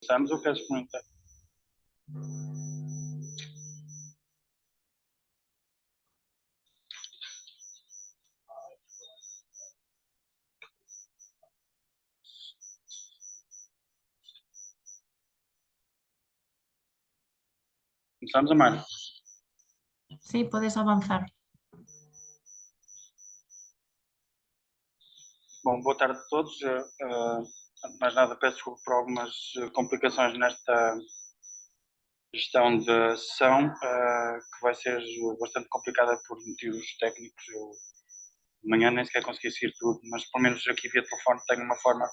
Começamos ou queres comentar? Começamos, Amanda? Sí, puedes avanzar. Bom, boa tarde a todos. Antes de mais nada, peço desculpa por algumas complicações nesta gestão da sessão, que vai ser bastante complicada por motivos técnicos. Eu de manhã nem sequer consegui seguir tudo, mas pelo menos aqui via telefone tenho uma forma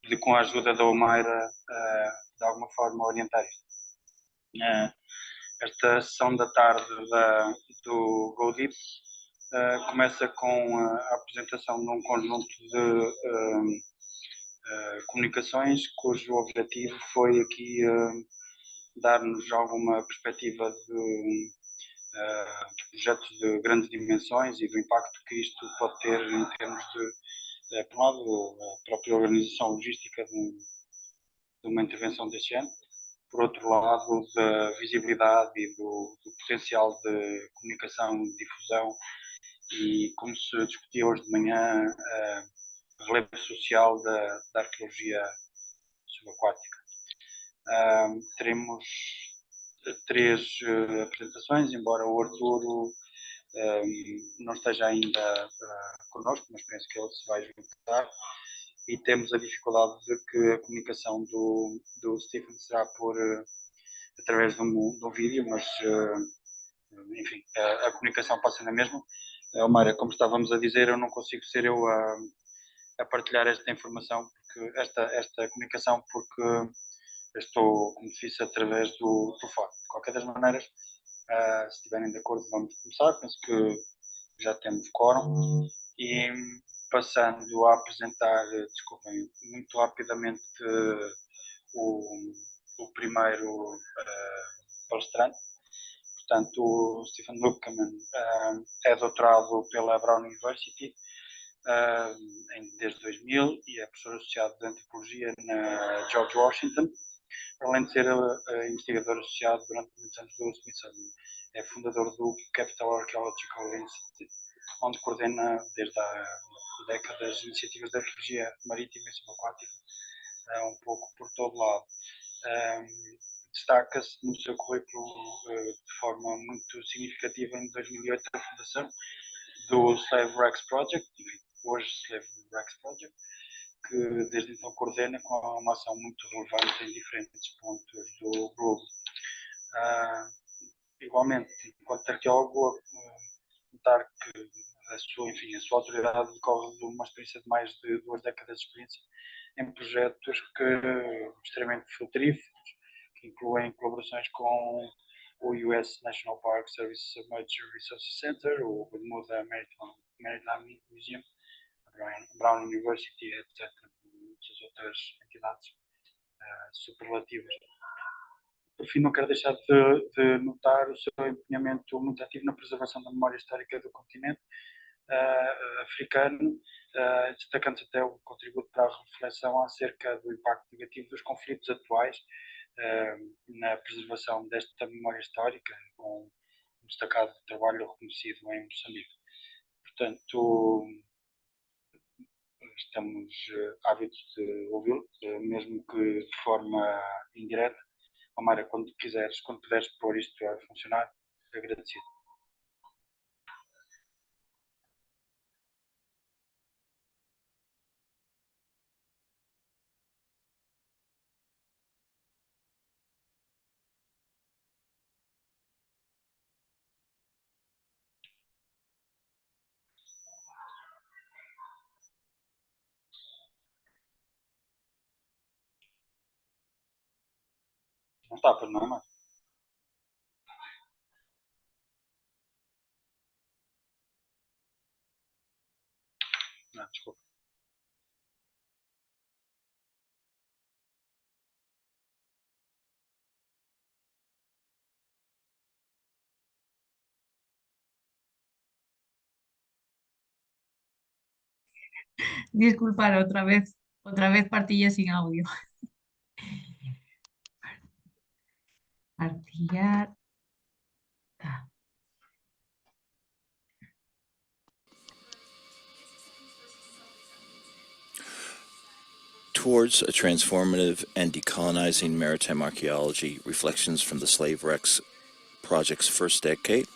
de, com a ajuda da Omeira, de alguma forma orientar isto. Esta sessão da tarde do GoDeep começa com a apresentação de um conjunto de comunicações cujo objetivo foi aqui dar-nos alguma perspectiva de projetos de grandes dimensões e do impacto que isto pode ter em termos de, por um lado, a própria organização logística de uma intervenção deste género, por outro lado, da visibilidade e do potencial de comunicação, de difusão e, como se discutia hoje de manhã, a relevo social da arqueologia subaquática. Teremos três apresentações, embora o Arturo não esteja ainda connosco, mas penso que ele se vai juntar. E temos a dificuldade de que a comunicação do Stephen será através de um vídeo, mas enfim, a comunicação passa na mesma. Omeira, como estávamos a dizer, eu não consigo ser eu a partilhar esta informação, porque esta comunicação, porque estou, como disse, através do telefone. De qualquer das maneiras, se estiverem de acordo, vamos começar. Penso que já temos quórum. E passando a apresentar, desculpem, muito rapidamente o, o primeiro palestrante. Portanto, o Stephen Luckman é doutorado pela Brown University desde 2000 e é professor associado de antropologia na George Washington, além de ser investigador associado durante muitos anos do Smithsonian. É fundador do Capital Archaeological Institute, onde coordena desde há décadas iniciativas de arqueologia marítima e subaquática, um pouco por todo lado. Destaca-se no seu currículo de forma muito significativa em 2008 a fundação do Slave Rex Project, hoje Slave Rex Project, que desde então coordena com uma ação muito relevante em diferentes pontos do globo. Igualmente, enquanto arqueólogo, notar que a sua autoridade decorre de uma experiência de mais de 2 décadas de experiência em projetos extremamente frutíferos, que incluem colaborações com o US National Park Service Submerged Resource Center, o Bermuda Maritime Museum, a Brown University, etc., muitas outras entidades superlativas. Por fim, não quero deixar de notar o seu empenhamento muito ativo na preservação da memória histórica do continente africano, destacando até o contributo para a reflexão acerca do impacto negativo dos conflitos atuais na preservação desta memória histórica, com um destacado trabalho reconhecido em Moçambique. Portanto, estamos ávidos de ouvi-lo, mesmo que de forma indireta. Omeira, quando quiseres, quando puderes pôr isto a funcionar, agradecido. Não está, pois não, mas... Não, desculpa. Disculpar otra vez partilla sin audio. Compartilhar. Tá. Towards a Transformative and Decolonizing Maritime Archaeology, Reflections from the Slave Wrecks Project's First Decade.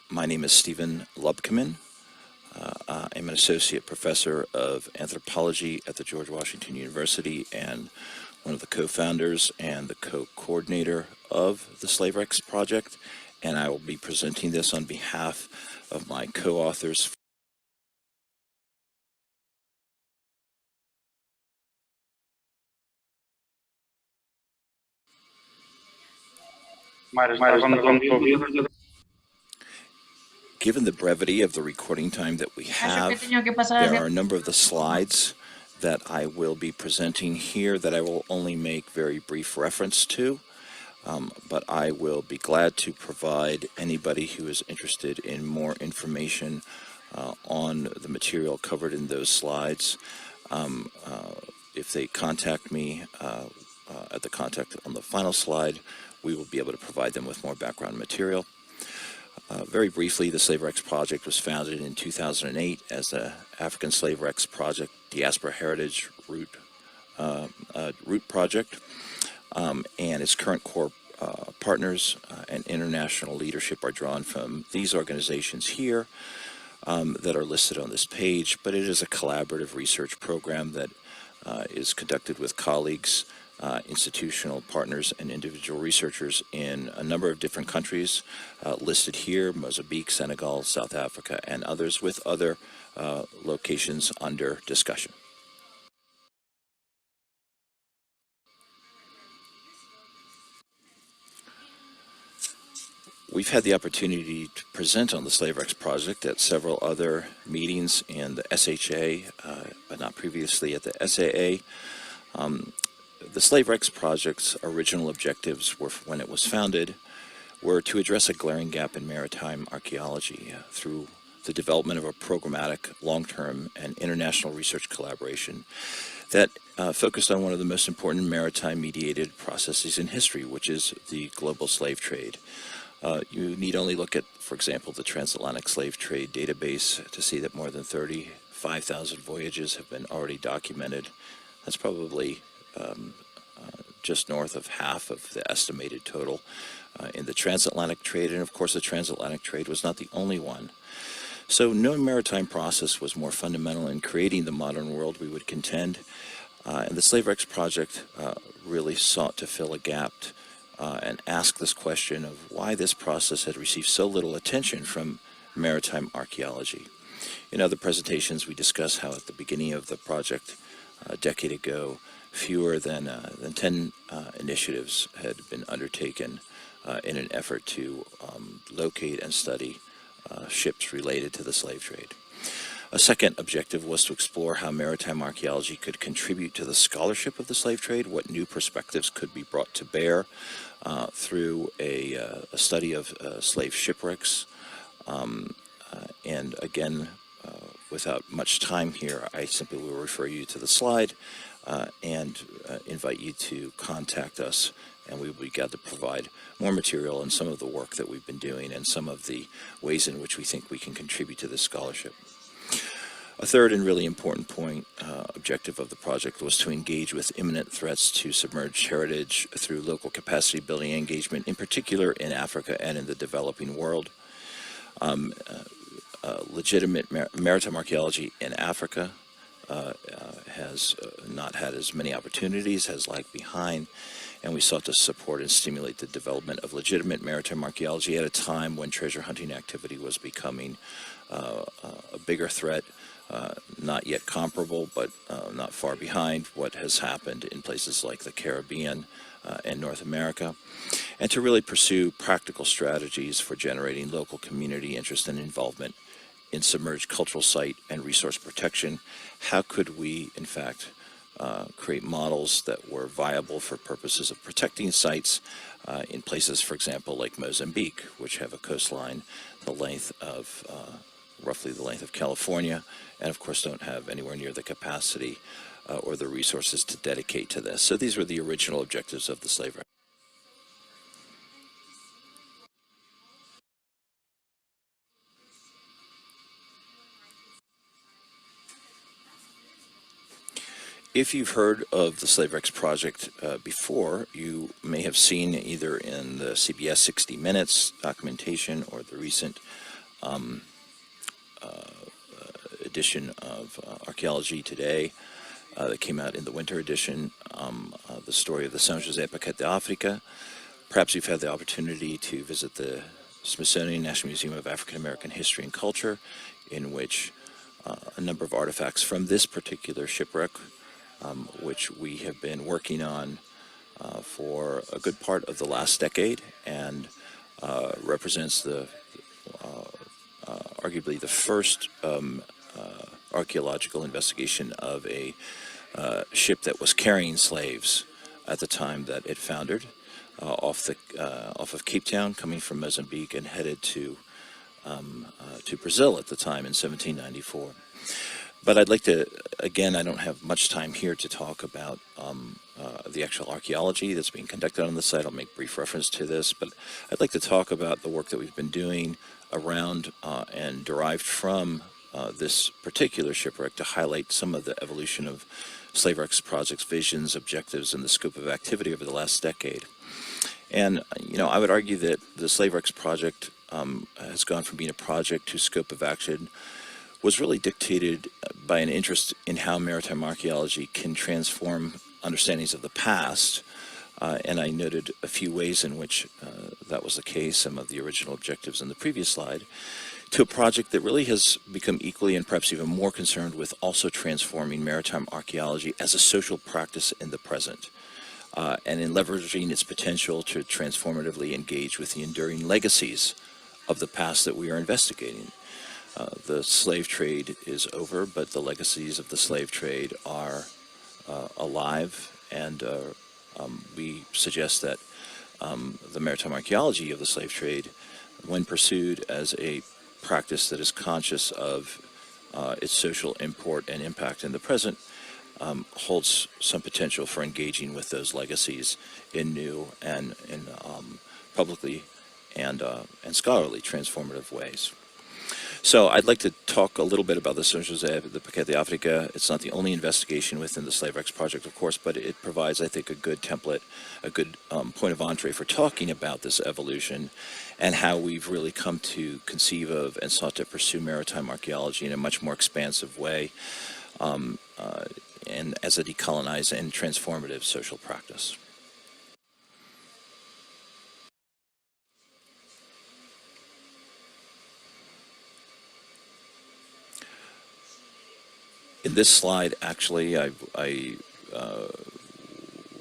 My name is Stephen Lubkeman. I'm an associate professor of anthropology at the George Washington University and one of the co-founders and the co-coordinator of the Slave Wrecks Project, and I will be presenting this on behalf of my co-authors. Given the brevity of the recording time that we have, there are a number of the slides that I will be presenting here that I will only make very brief reference to, but I will be glad to provide anybody who is interested in more information on the material covered in those slides. If they contact me at the contact on the final slide, we will be able to provide them with more background material. Very briefly, the Slave Wrecks Project was founded in 2008 as the African Slave Wrecks Project Diaspora Heritage Root Project, and its current core partners and international leadership are drawn from these organizations here that are listed on this page, but it is a collaborative research program that is conducted with colleagues, institutional partners, and individual researchers in a number of different countries listed here: Mozambique, Senegal, South Africa, and others, with other locations under discussion. We've had the opportunity to present on the Slave Wrecks Project at several other meetings in the SHA, but not previously at the SAA. The Slave Wrecks Project's original objectives were, when it was founded, were to address a glaring gap in maritime archaeology through the development of a programmatic, long-term, and international research collaboration that focused on one of the most important maritime-mediated processes in history, which is the global slave trade. You need only look at, for example, the Transatlantic Slave Trade Database to see that more than 35,000 voyages have been already documented. That's probably just north of half of the estimated total in the transatlantic trade, and of course the transatlantic trade was not the only one. So no maritime process was more fundamental in creating the modern world, we would contend, and the Slave Wrecks Project really sought to fill a gap and ask this question of why this process had received so little attention from maritime archaeology. In other presentations, we discussed how at the beginning of the project a decade ago, fewer than 10 initiatives had been undertaken in an effort to locate and study ships related to the slave trade. A second objective was to explore how maritime archaeology could contribute to the scholarship of the slave trade, what new perspectives could be brought to bear through a study of slave shipwrecks. And again, without much time here, I simply will refer you to the slide and invite you to contact us, and we will be glad to provide more material on some of the work that we've been doing and some of the ways in which we think we can contribute to this scholarship. A third and really important objective of the project was to engage with imminent threats to submerged heritage through local capacity building engagement, in particular in Africa and in the developing world. Legitimate maritime archaeology in Africa has not had as many opportunities, has lagged behind, and we sought to support and stimulate the development of legitimate maritime archaeology at a time when treasure hunting activity was becoming a bigger threat, not yet comparable, but not far behind what has happened in places like the Caribbean and North America, and to really pursue practical strategies for generating local community interest and involvement in submerged cultural site and resource protection. How could we, in fact, create models that were viable for purposes of protecting sites in places, for example, like Mozambique, which have a coastline the length of roughly the length of California, and of course don't have anywhere near the capacity or the resources to dedicate to this. So these were the original objectives of the slave wreck. If you've heard of the SlaveRex project before, you may have seen either in the CBS 60 Minutes documentation or the recent edition of Archaeology Today that came out in the winter edition, the story of the São José Paquete de África. Perhaps you've had the opportunity to visit the Smithsonian National Museum of African American History and Culture, in which a number of artifacts from this particular shipwreck, which we have been working on for a good part of the last decade, and represents the arguably the first archaeological investigation of a ship that was carrying slaves at the time that it foundered off of Cape Town, coming from Mozambique and headed to Brazil at the time in 1794. But I'd like to, again, I don't have much time here to talk about the actual archaeology that's being conducted on the site. I'll make brief reference to this, but I'd like to talk about the work that we've been doing around and derived from this particular shipwreck to highlight some of the evolution of SlaveRex project's visions, objectives, and the scope of activity over the last decade. And, you know, I would argue that the SlaveRex project has gone from being a project to scope of action was really dictated by an interest in how maritime archaeology can transform understandings of the past. And I noted a few ways in which that was the case, some of the original objectives in the previous slide, to a project that really has become equally and perhaps even more concerned with also transforming maritime archaeology as a social practice in the present, and in leveraging its potential to transformatively engage with the enduring legacies of the past that we are investigating. The slave trade is over, but the legacies of the slave trade are alive, and we suggest that the maritime archaeology of the slave trade, when pursued as a practice that is conscious of its social import and impact in the present, holds some potential for engaging with those legacies in new and in publicly and scholarly transformative ways. So I'd like to talk a little bit about the São José the Paquete de África. It's not the only investigation within the SlaveRex project, of course, but it provides, I think, a good template, a good point of entree for talking about this evolution and how we've really come to conceive of and sought to pursue maritime archaeology in a much more expansive way, and as a decolonized and transformative social practice. In this slide, actually, I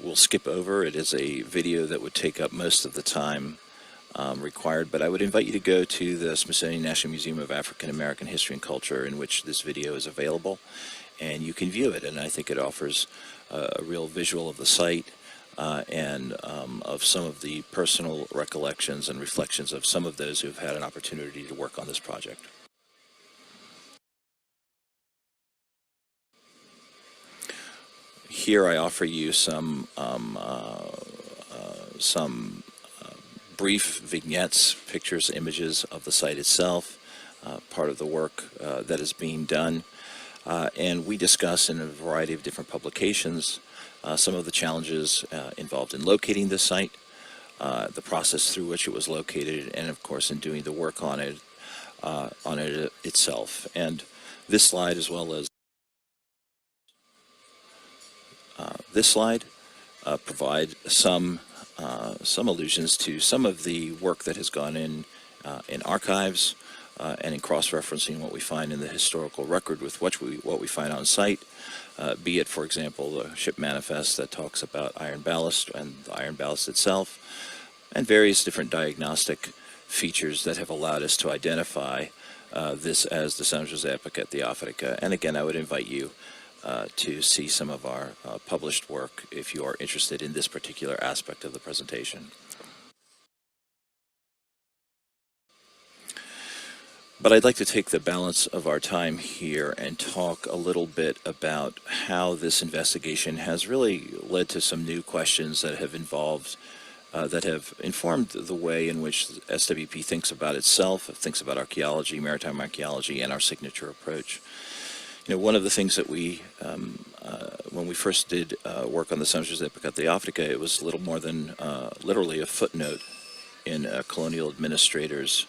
will skip over. It is a video that would take up most of the time required, but I would invite you to go to the Smithsonian National Museum of African American History and Culture, in which this video is available, and you can view it. And I think it offers a real visual of the site and of some of the personal recollections and reflections of some of those who have had an opportunity to work on this project. Here I offer you some brief vignettes, pictures, images of the site itself, part of the work that is being done. And we discuss in a variety of different publications some of the challenges involved in locating this site, the process through which it was located, and of course in doing the work on it itself. And this slide, as well as this slide, provide some allusions to some of the work that has gone in archives and in cross-referencing what we find in the historical record with what we find on site, be it, for example, the ship manifest that talks about iron ballast and the iron ballast itself, and various different diagnostic features that have allowed us to identify this as the São José Paquete de África. And again, I would invite you to see some of our published work if you are interested in this particular aspect of the presentation. But I'd like to take the balance of our time here and talk a little bit about how this investigation has really led to some new questions that have involved, that have informed the way in which SWP thinks about itself, thinks about archaeology, maritime archaeology, and our signature approach. You know, one of the things that we when we first did work on the São José Pecado de Africa, it was little more than literally a footnote in a colonial administrator's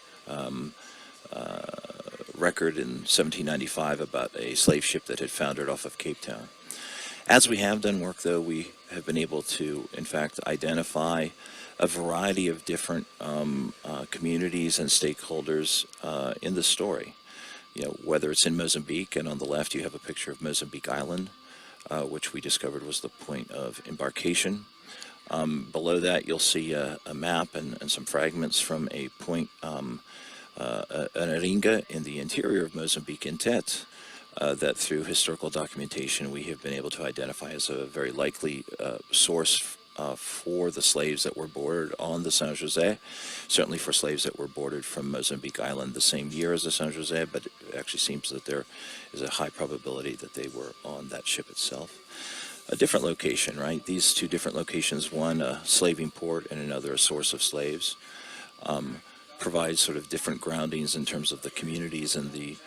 record in 1795 about a slave ship that had foundered off of Cape Town. As we have done work, though, we have been able to, in fact, identify a variety of different communities and stakeholders in the story. You know, whether it's in Mozambique, and on the left you have a picture of Mozambique Island, which we discovered was the point of embarkation. Below that you'll see a map and some fragments from a point, an aringa in the interior of Mozambique in Tete, that through historical documentation we have been able to identify as a very likely source for the slaves that were boarded on the São José, certainly for slaves that were boarded from Mozambique Island the same year as the São José, but it actually seems that there is a high probability that they were on that ship itself. A different location, right? These two different locations, one a slaving port and another a source of slaves, provide sort of different groundings in terms of the communities and the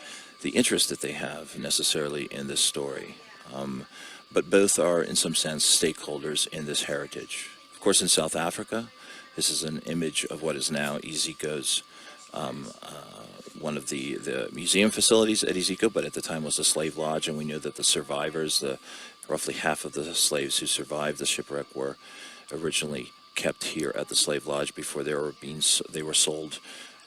interest that they have necessarily in this story. But both are, in some sense, stakeholders in this heritage. Of course, in South Africa, this is an image of what is now Iziko's, one of the museum facilities at Iziko, but at the time was a slave lodge, and we know that the survivors, roughly half of the slaves who survived the shipwreck, were originally kept here at the slave lodge before they were sold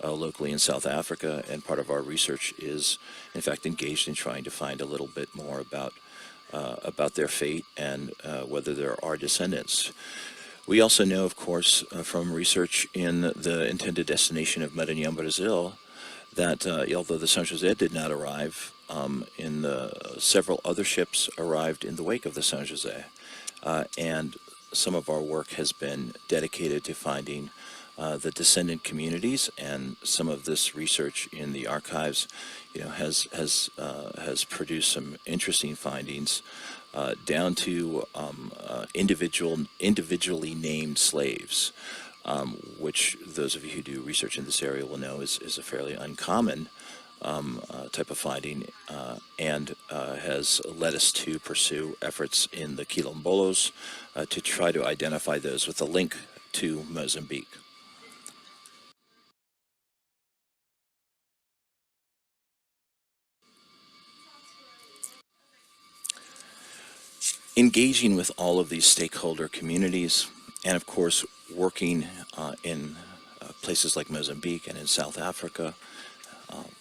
locally in South Africa. And part of our research is, in fact, engaged in trying to find a little bit more about their fate and whether there are descendants. We also know, of course, from research in the intended destination of Maranhão, Brazil, that although the São José did not arrive, several other ships arrived in the wake of the São José, and some of our work has been dedicated to finding the descendant communities, and some of this research in the archives, has produced some interesting findings down to individually named slaves, which those of you who do research in this area will know is a fairly uncommon type of finding, and has led us to pursue efforts in the Quilombolos to try to identify those with a link to Mozambique. Engaging with all of these stakeholder communities, and of course working in places like Mozambique and in South Africa,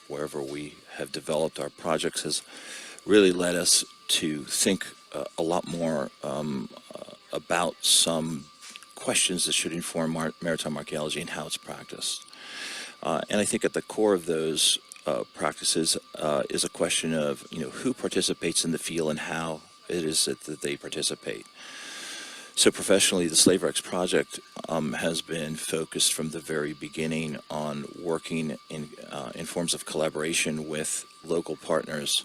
wherever we have developed our projects, has really led us to think a lot more about some questions that should inform maritime archaeology and how it's practiced. And I think at the core of those practices is a question of, who participates in the field and how it is that they participate. So professionally, the SlaveRex project has been focused from the very beginning on working in forms of collaboration with local partners,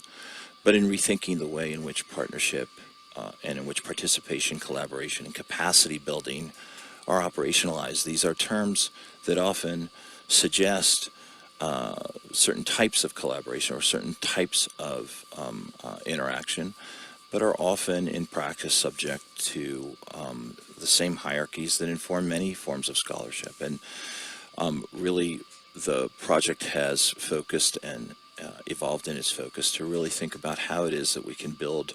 but in rethinking the way in which partnership and in which participation, collaboration, and capacity building are operationalized. These are terms that often suggest certain types of collaboration or certain types of interaction, but are often in practice subject to the same hierarchies that inform many forms of scholarship. And really, the project has focused and evolved in its focus to really think about how it is that we can build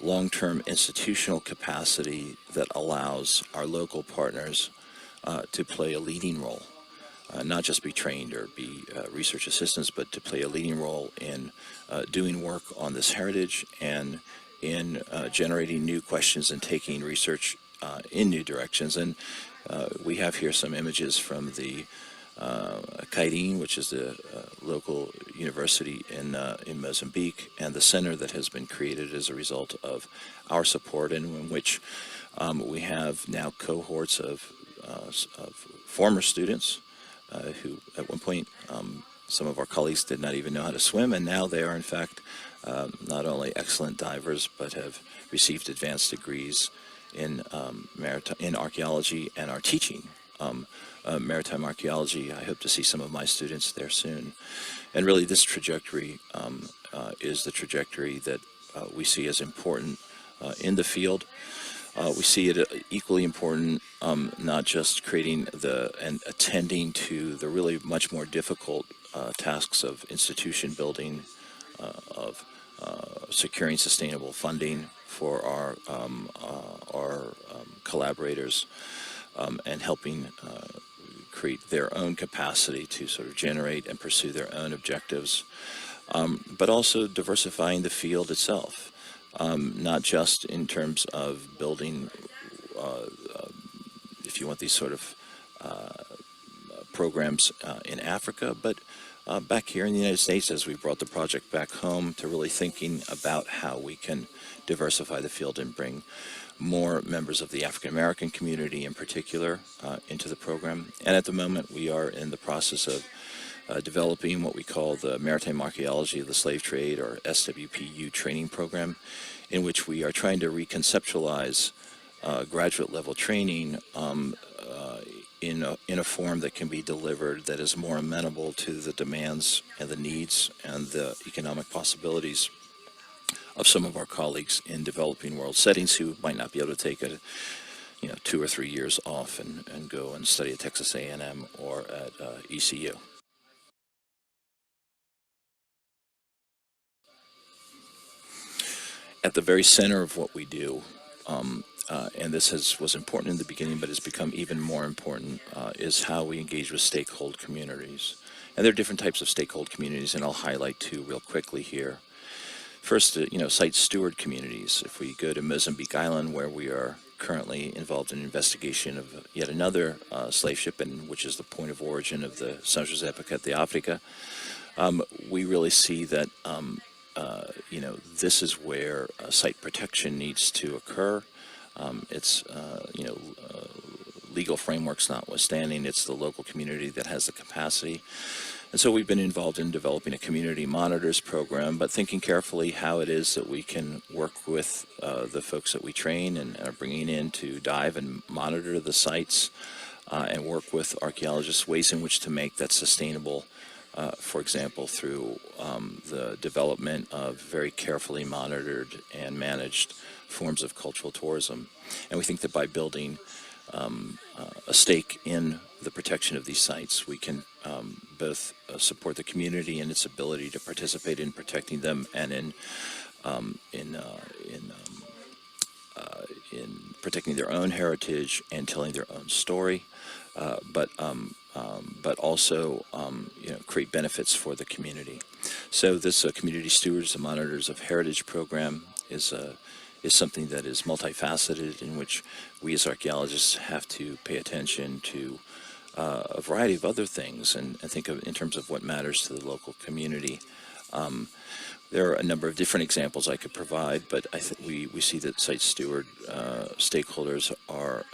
long-term institutional capacity that allows our local partners to play a leading role. Not just be trained or be research assistants, but to play a leading role in doing work on this heritage and in generating new questions and taking research in new directions. And we have here some images from the Kairin, which is the local university in Mozambique, and the center that has been created as a result of our support, and in which we have now cohorts of former students who at one point some of our colleagues did not even know how to swim, and now they are in fact not only excellent divers but have received advanced degrees in archaeology and are teaching maritime archaeology. I hope to see some of my students there soon. And really this trajectory is the trajectory that we see as important in the field. We see it equally important, not just creating and attending to the really much more difficult tasks of institution building, of securing sustainable funding for our collaborators, and helping create their own capacity to sort of generate and pursue their own objectives, but also diversifying the field itself, not just in terms of building, if you want, these sort of programs in Africa, but back here in the United States, as we brought the project back home, to really thinking about how we can diversify the field and bring more members of the African American community in particular into the program. And at the moment, we are in the process of developing what we call the Maritime Archaeology of the Slave Trade, or SWPU training program, in which we are trying to reconceptualize graduate level training in a form that can be delivered that is more amenable to the demands and the needs and the economic possibilities of some of our colleagues in developing world settings who might not be able to take 2 or 3 years off and go and study at Texas A&M or at ECU. At the very center of what we do, and this was important in the beginning but has become even more important, is how we engage with stakeholder communities. And there are different types of stakeholder communities, and I'll highlight 2 real quickly here. First, site steward communities. If we go to Mozambique Island, where we are currently involved in an investigation of yet another slave ship, which is the point of origin of the São José Paquete de África, we really see that this is where site protection needs to occur. It's legal frameworks notwithstanding, it's the local community that has the capacity. And so we've been involved in developing a community monitors program, but thinking carefully how it is that we can work with the folks that we train and are bringing in to dive and monitor the sites, and work with archaeologists, ways in which to make that sustainable, for example, through the development of very carefully monitored and managed forms of cultural tourism. And we think that by building a stake in the protection of these sites, we can both support the community and its ability to participate in protecting them and in protecting their own heritage and telling their own story, but also create benefits for the community. So this Community Stewards and Monitors of Heritage program is something that is multifaceted, in which we as archaeologists have to pay attention to a variety of other things and think of in terms of what matters to the local community. There are a number of different examples I could provide, but I think we see that site steward stakeholders are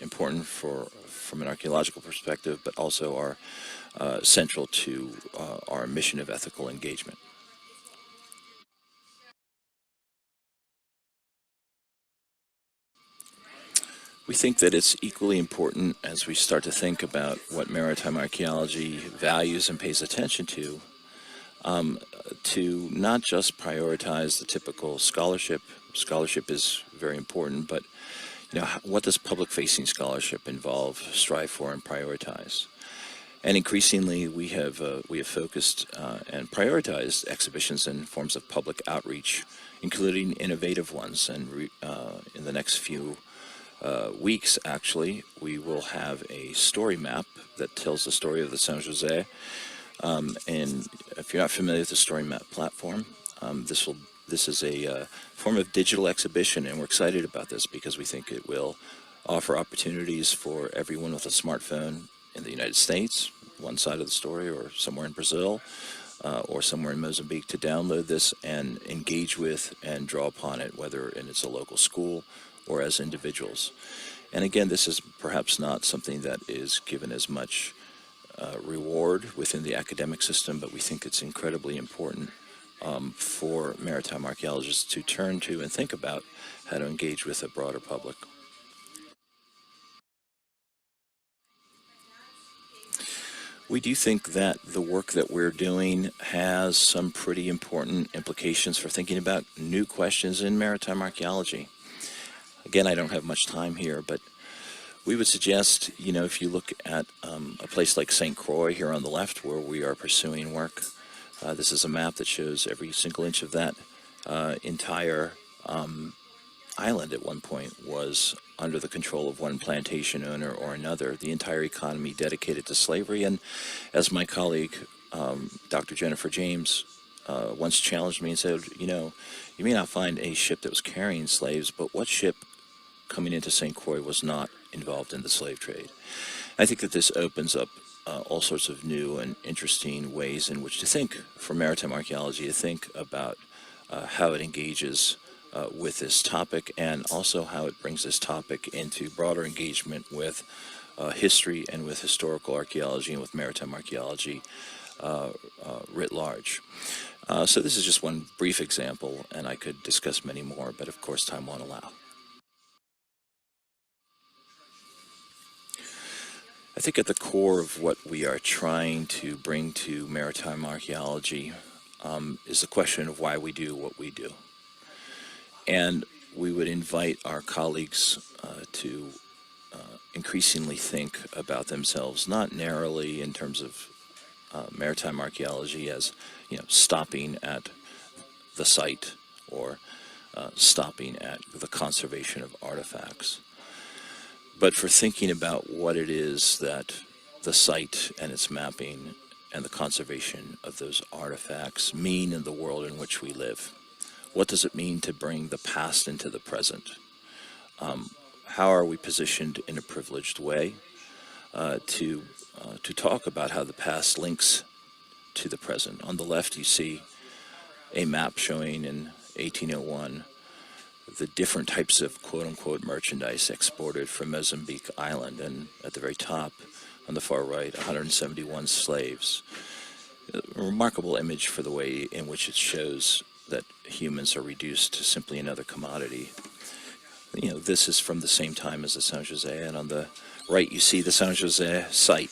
important from an archaeological perspective, but also are central to our mission of ethical engagement. We think that it's equally important, as we start to think about what maritime archaeology values and pays attention to not just prioritize the typical scholarship. Scholarship is very important, but what does public-facing scholarship involve, strive for, and prioritize? And increasingly, we have focused and prioritized exhibitions and forms of public outreach, including innovative ones. And in the next few weeks, actually, we will have a story map that tells the story of the São José. And if you're not familiar with the Story Map platform, this is a form of digital exhibition, and we're excited about this because we think it will offer opportunities for everyone with a smartphone in the United States, one side of the story, or somewhere in Brazil, or somewhere in Mozambique, to download this and engage with and draw upon it, whether it's a local school or as individuals. And again, this is perhaps not something that is given as much reward within the academic system, but we think it's incredibly important for maritime archaeologists to turn to and think about how to engage with a broader public. We do think that the work that we're doing has some pretty important implications for thinking about new questions in maritime archaeology. Again, I don't have much time here, but we would suggest, if you look at a place like St. Croix here on the left where we are pursuing work, this is a map that shows every single inch of that entire island at one point was under the control of one plantation owner or another, the entire economy dedicated to slavery. And as my colleague, Dr. Jennifer James, once challenged me and said, you may not find a ship that was carrying slaves, but what ship coming into St. Croix was not involved in the slave trade? I think that this opens up all sorts of new and interesting ways in which to think for maritime archaeology, to think about how it engages with this topic, and also how it brings this topic into broader engagement with history and with historical archaeology and with maritime archaeology writ large. So this is just one brief example, and I could discuss many more, but of course time won't allow. I think at the core of what we are trying to bring to maritime archaeology is the question of why we do what we do. And we would invite our colleagues to increasingly think about themselves, not narrowly in terms of maritime archaeology as, stopping at the site or stopping at the conservation of artifacts, but for thinking about what it is that the site and its mapping and the conservation of those artifacts mean in the world in which we live. What does it mean to bring the past into the present? How are we positioned in a privileged way to talk about how the past links to the present? On the left, you see a map showing in 1801 the different types of quote-unquote merchandise exported from Mozambique Island, and at the very top, on the far right, 171 slaves. A remarkable image for the way in which it shows that humans are reduced to simply another commodity. This is from the same time as the Saint Jose, and on the right you see the Saint Jose site,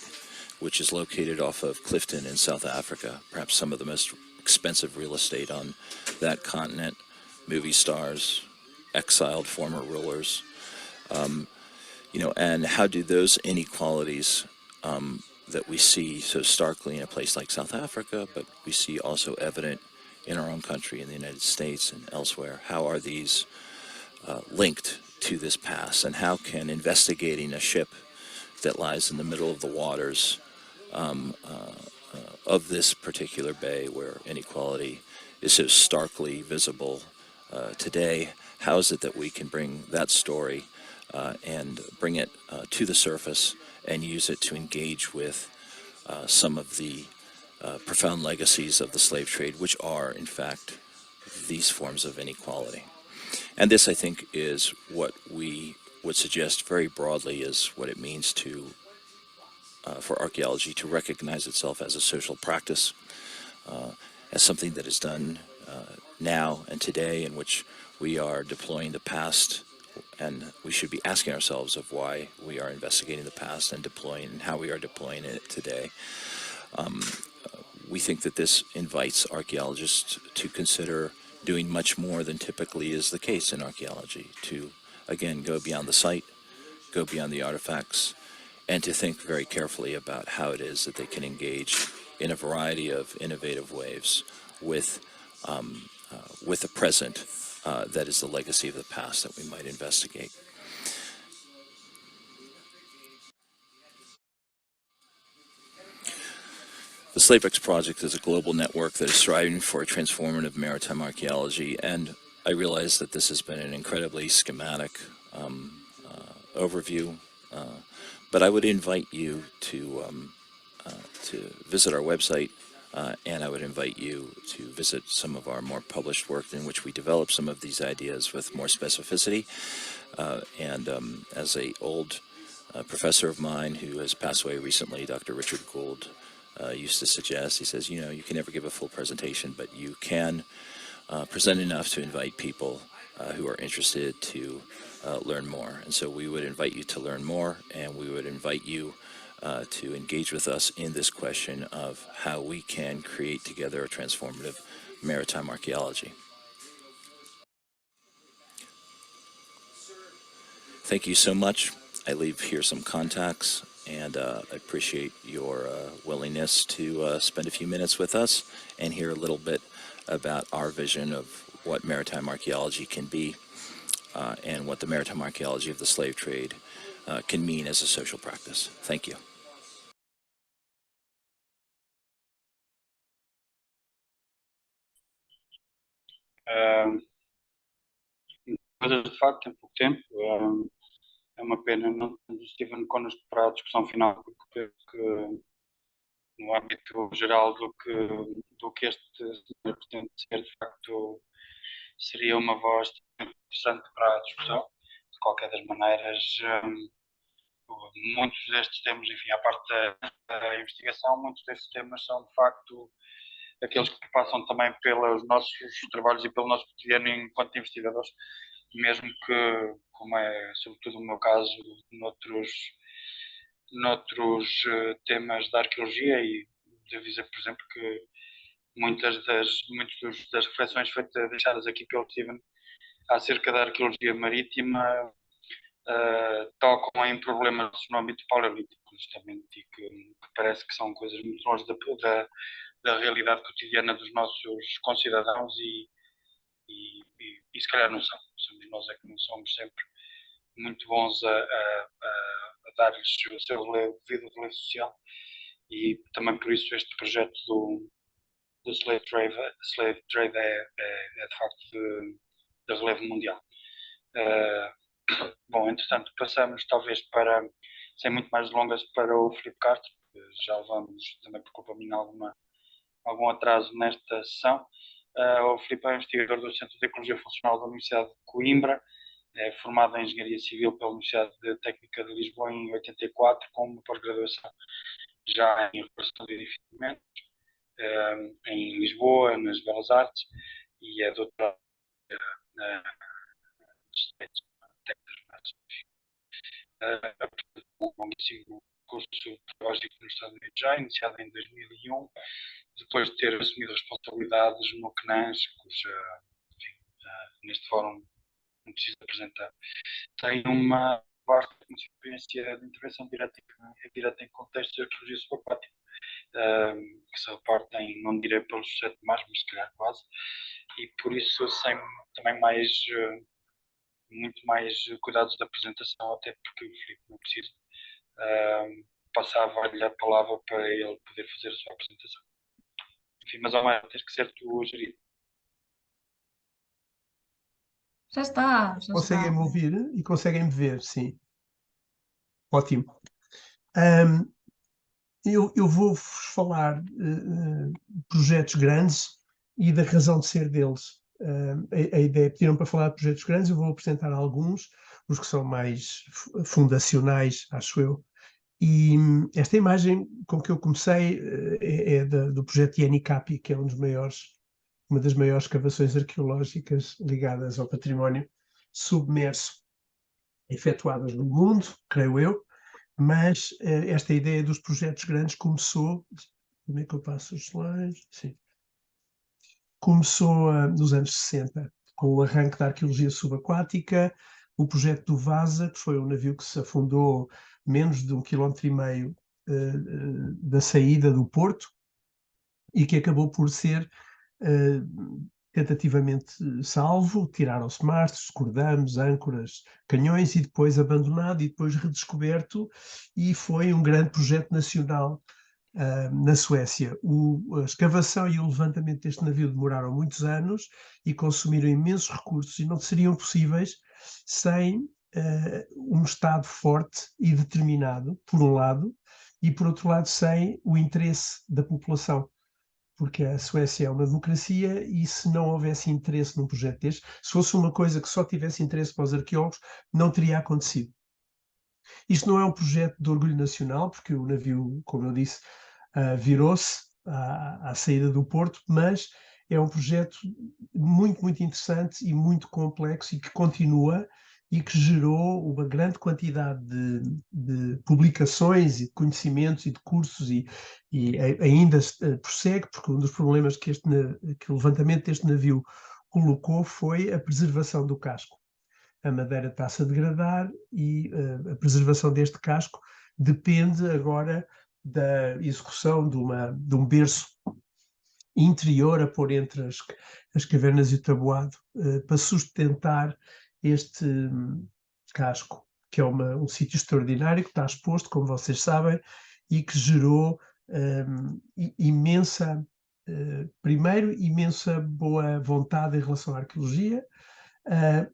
which is located off of Clifton in South Africa, perhaps some of the most expensive real estate on that continent. Movie stars, exiled former rulers, and how do those inequalities that we see so starkly in a place like South Africa, but we see also evident in our own country, in the United States and elsewhere, how are these linked to this past, and how can investigating a ship that lies in the middle of the waters of this particular bay where inequality is so starkly visible today, how is it that we can bring that story and bring it to the surface and use it to engage with some of the profound legacies of the slave trade, which are, in fact, these forms of inequality. And this, I think, is what we would suggest very broadly is what it means to for archaeology to recognize itself as a social practice, as something that is done now and today, in which we are deploying the past, and we should be asking ourselves of why we are investigating the past and deploying, and how we are deploying it today. We think that this invites archaeologists to consider doing much more than typically is the case in archaeology, to, again, go beyond the site, go beyond the artifacts, and to think very carefully about how it is that they can engage in a variety of innovative ways with the present that is the legacy of the past that we might investigate. The SlaveX Project is a global network that is striving for a transformative maritime archaeology, and I realize that this has been an incredibly schematic overview, but I would invite you to visit our website, and I would invite you to visit some of our more published work in which we develop some of these ideas with more specificity. As an old professor of mine who has passed away recently, Dr. Richard Gould, used to suggest, he says, you can never give a full presentation, but you can present enough to invite people who are interested to learn more. And so we would invite you to learn more, and we would invite you to engage with us in this question of how we can create together a transformative maritime archaeology. Thank you so much. I leave here some contacts, and I appreciate your willingness to spend a few minutes with us and hear a little bit about our vision of what maritime archaeology can be and what the maritime archaeology of the slave trade can mean as a social practice. Thank you. Coisas de facto em pouco tempo. É uma pena não termos o Steven connosco para a discussão final, porque penso que no âmbito geral do que este senhor pretende ser, de facto, seria uma voz interessante para a discussão. De qualquer das maneiras, muitos destes temas, enfim, à parte da investigação, muitos destes temas são, de facto, aqueles que passam também pelos nossos trabalhos e pelo nosso cotidiano enquanto investigadores, mesmo que, como é sobretudo o meu caso, noutros temas da arqueologia, e devo dizer, por exemplo, que muitas das reflexões deixadas aqui pelo Steven acerca da arqueologia marítima tocam em problemas no âmbito paleolítico, justamente, e que parece que são coisas muito longe da realidade cotidiana dos nossos concidadãos e se calhar não são. Somos nós é que não somos sempre muito bons a dar-lhes o seu devido relevo social, e também por isso este projeto do slave trade é de facto de relevo mundial. Bom, entretanto, passamos talvez sem muito mais delongas, para o Filipe Castro, que já levamos também por culpa minha algum atraso nesta sessão. O Filipe é investigador do Centro de Ecologia Funcional da Universidade de Coimbra, é formado em Engenharia Civil pela Universidade Técnica de Lisboa em 84, com uma pós-graduação já em reparação de edificiamentos em Lisboa, nas Belas Artes, e é doutorado nos Direitos Técnicos. Um longuíssimo curso pedagógico nos Estados Unidos, já iniciado em 2001, depois de ter assumido responsabilidades no CNAS, cuja, enfim, neste fórum não preciso apresentar. Tem uma vasta experiência de intervenção direta em contextos de arqueologia subaquática, que se repartem, não direi pelos 7 mares, mas se calhar quase, e por isso sem também muito mais cuidados da apresentação, até porque o Filipe não precisa. Passava-lhe a palavra para ele poder fazer a sua apresentação. Enfim, mas ao mais tens que ser tu a gerir. Já está, já Conseguem-me está. ouvir e conseguem-me ver, sim. Ótimo. Ahm, eu vou-vos falar de projetos grandes e da razão de ser deles. A ideia, pediram para falar de projetos grandes, eu vou apresentar alguns, os que são mais fundacionais, acho eu. E esta imagem com que eu comecei é do projeto Yenicapi, que é uma das maiores escavações arqueológicas ligadas ao património submerso efetuadas no mundo, creio eu, mas esta ideia dos projetos grandes começou, como é que eu passo os slides? Sim. Começou nos anos 60, com o arranque da arqueologia subaquática, o projeto do Vasa, que foi um navio que se afundou menos de 1,5 km da saída do porto e que acabou por ser tentativamente salvo, tiraram-se mastros, cordames, âncoras, canhões e depois abandonado e depois redescoberto, e foi um grande projeto nacional na Suécia. A escavação e o levantamento deste navio demoraram muitos anos e consumiram imensos recursos e não seriam possíveis sem um Estado forte e determinado, por um lado, e por outro lado sem o interesse da população. Porque a Suécia é uma democracia e se não houvesse interesse num projeto deste, se fosse uma coisa que só tivesse interesse para os arqueólogos, não teria acontecido. Isto não é um projeto de orgulho nacional, porque o navio, como eu disse, virou-se à saída do porto, mas é um projeto muito, muito interessante e muito complexo e que continua e que gerou uma grande quantidade de publicações e de conhecimentos e de cursos e ainda prossegue, porque um dos problemas que que o levantamento deste navio colocou foi a preservação do casco. A madeira está-se a degradar e a preservação deste casco depende agora da execução de um berço interior a pôr entre as cavernas e o tabuado para sustentar este casco, que é um sítio extraordinário que está exposto, como vocês sabem, e que gerou primeiro, imensa boa vontade em relação à arqueologia,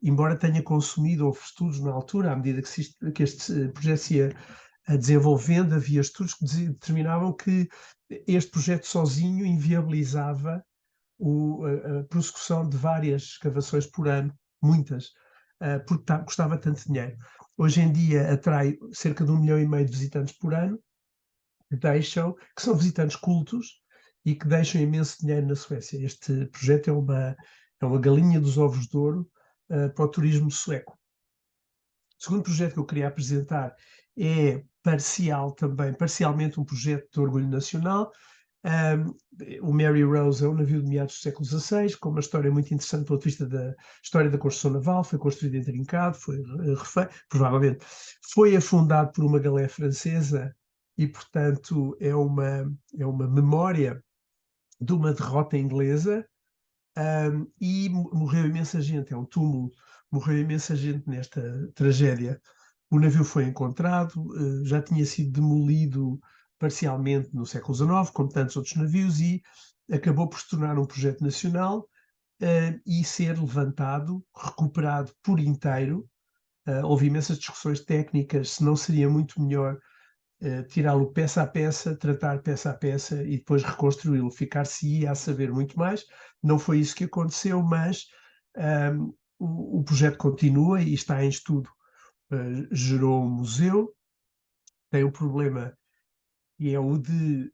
embora tenha consumido, houve estudos na altura, à medida que este projeto se ia desenvolvendo, havia estudos que determinavam que este projeto sozinho inviabilizava a prossecução de várias escavações por ano, muitas, porque custava tanto dinheiro. Hoje em dia atrai cerca de 1,5 milhão de visitantes por ano, que são visitantes cultos e que deixam imenso dinheiro na Suécia. Este projeto é uma galinha dos ovos de ouro para o turismo sueco. O segundo projeto que eu queria apresentar é parcialmente um projeto de orgulho nacional. O Mary Rose é um navio de meados do século XVI, com uma história muito interessante do ponto de vista da história da construção naval. Foi construído em trincado, foi refeito, provavelmente foi afundado por uma galé francesa e, portanto, é uma memória de uma derrota inglesa, e morreu imensa gente, é um túmulo, morreu imensa gente nesta tragédia. O navio foi encontrado, já tinha sido demolido parcialmente no século XIX, como tantos outros navios, e acabou por se tornar um projeto nacional e ser levantado, recuperado por inteiro. Houve imensas discussões técnicas se não seria muito melhor tirá-lo peça a peça, tratar peça a peça e depois reconstruí-lo. Ficar-se-ia a saber muito mais. Não foi isso que aconteceu, mas o projeto continua e está em estudo. Gerou um museu, tem um problema, e é o de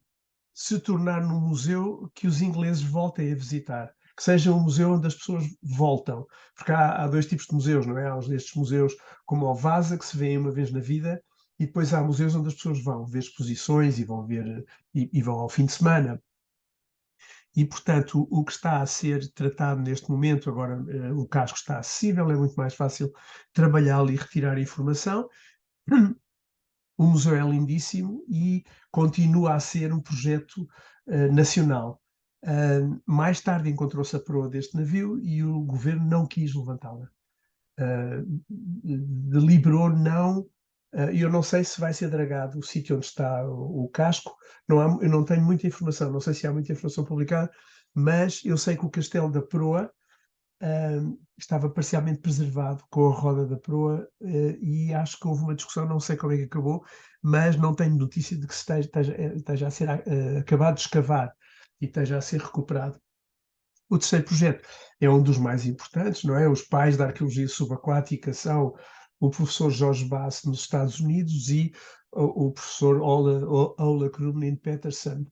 se tornar num museu que os ingleses voltem a visitar, que seja um museu onde as pessoas voltam, porque há dois tipos de museus, não é? Há estes museus como o Vasa, que se vêem uma vez na vida, e depois há museus onde as pessoas vão ver exposições e vão ver e vão ao fim de semana. E, portanto, o que está a ser tratado neste momento, agora o casco está acessível, é muito mais fácil trabalhá-lo e retirar informação. O museu é lindíssimo e continua a ser um projeto nacional. Mais tarde encontrou-se a proa deste navio e o governo não quis levantá-la. Deliberou não. Eu não sei se vai ser dragado o sítio onde está o casco. Eu não tenho muita informação, não sei se há muita informação publicada, mas eu sei que o castelo da proa estava parcialmente preservado com a roda da proa, e acho que houve uma discussão, não sei como é que acabou, mas não tenho notícia de que esteja a ser acabado de escavar e esteja a ser recuperado. O terceiro projeto é um dos mais importantes, não é? Os pais da arqueologia subaquática são o professor Jorge Bass nos Estados Unidos e o professor Ola Krumlin Petersen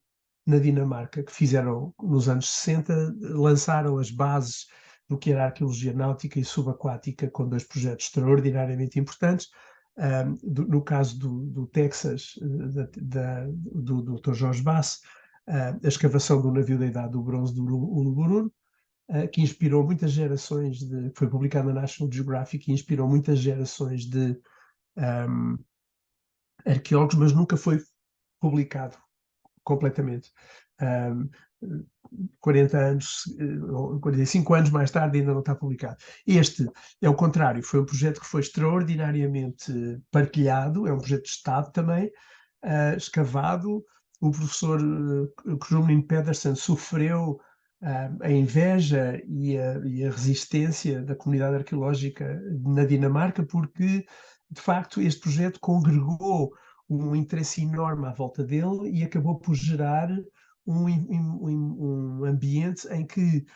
na Dinamarca, que fizeram nos anos 60, lançaram as bases do que era a arqueologia náutica e subaquática, com dois projetos extraordinariamente importantes. No caso do Texas, do Dr. Jorge Bass, a escavação do navio da Idade do Bronze do Uluburun, que inspirou muitas gerações que foi publicado na National Geographic, e inspirou muitas gerações de arqueólogos, mas nunca foi publicado completamente. 40 anos, 45 anos mais tarde ainda não está publicado. Este é o contrário, foi um projeto que foi extraordinariamente partilhado, é um projeto de Estado também, escavado. O professor Krumlin Pedersen sofreu a inveja e a resistência da comunidade arqueológica na Dinamarca, porque, de facto, este projeto congregou um interesse enorme à volta dele e acabou por gerar um ambiente em que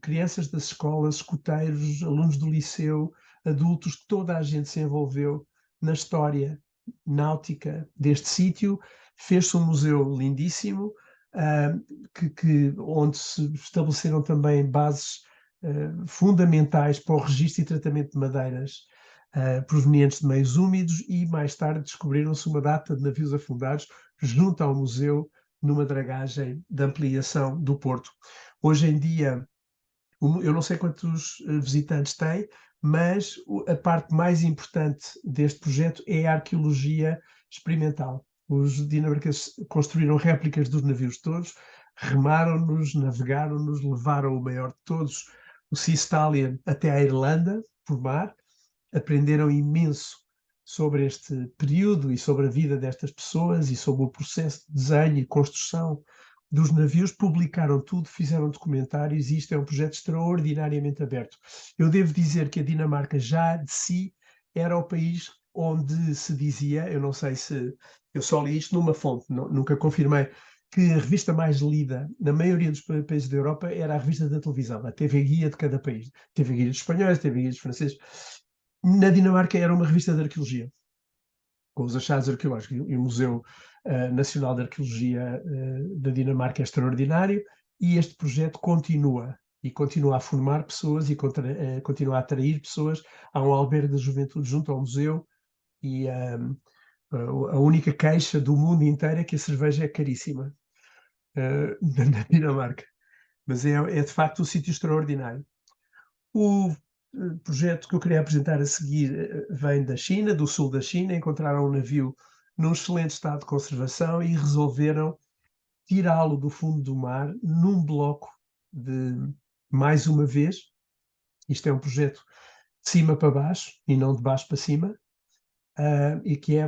crianças das escolas, escoteiros, alunos do liceu, adultos, toda a gente se envolveu na história náutica deste sítio. Fez-se um museu lindíssimo, onde se estabeleceram também bases fundamentais para o registro e tratamento de madeiras provenientes de meios úmidos, e mais tarde descobriram-se uma data de navios afundados junto ao museu, numa dragagem de ampliação do porto. Hoje em dia, eu não sei quantos visitantes tem, mas a parte mais importante deste projeto é a arqueologia experimental. Os dinamarqueses construíram réplicas dos navios todos, remaram-nos, navegaram-nos, levaram o maior de todos, o Sea Stallion, até à Irlanda, por mar, aprenderam imenso sobre este período e sobre a vida destas pessoas e sobre o processo de desenho e construção dos navios, publicaram tudo, fizeram documentários, e isto é um projeto extraordinariamente aberto. Eu devo dizer que a Dinamarca já de si era o país onde se dizia, eu não sei se, eu só li isto numa fonte, nunca confirmei, que a revista mais lida na maioria dos países da Europa era a revista da televisão, a TV Guia de cada país. TV Guia dos espanhóis, TV Guia dos franceses. Na Dinamarca era uma revista de arqueologia, com os achados arqueológicos, e o Museu Nacional de Arqueologia da Dinamarca é extraordinário, e este projeto continua a formar pessoas e continua a atrair pessoas. Há um albergue da juventude junto ao museu, e a única queixa do mundo inteiro é que a cerveja é caríssima na Dinamarca, mas é de facto um sítio extraordinário. O projeto que eu queria apresentar a seguir vem da China, do sul da China. Encontraram um navio num excelente estado de conservação e resolveram tirá-lo do fundo do mar num bloco de, mais uma vez, isto é um projeto de cima para baixo e não de baixo para cima, e que é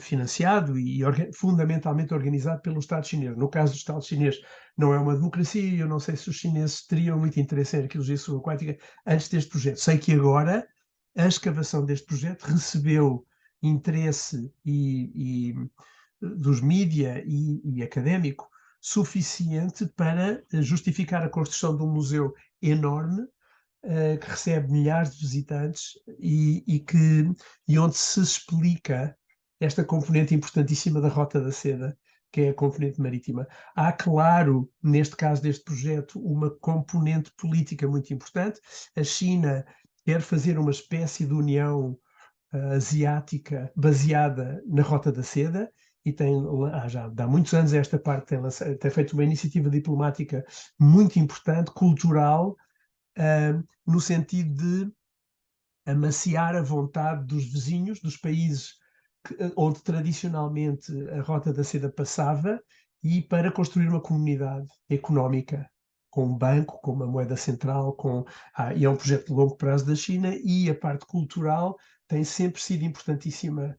financiado e fundamentalmente organizado pelo Estado chinês. No caso do Estado chinês, não é uma democracia, e eu não sei se os chineses teriam muito interesse em arqueologia subaquática antes deste projeto. Sei que agora a escavação deste projeto recebeu interesse dos mídia e académico suficiente para justificar a construção de um museu enorme, que recebe milhares de visitantes, e onde se explica esta componente importantíssima da Rota da Seda, que é a componente marítima. Há, claro, neste caso deste projeto, uma componente política muito importante. A China quer fazer uma espécie de união asiática baseada na Rota da Seda, e já há muitos anos esta parte tem feito uma iniciativa diplomática muito importante, cultural, no sentido de amaciar a vontade dos vizinhos, dos países onde tradicionalmente a Rota da Seda passava, e para construir uma comunidade económica, com um banco, com uma moeda central, e é um projeto de longo prazo da China, e a parte cultural tem sempre sido importantíssima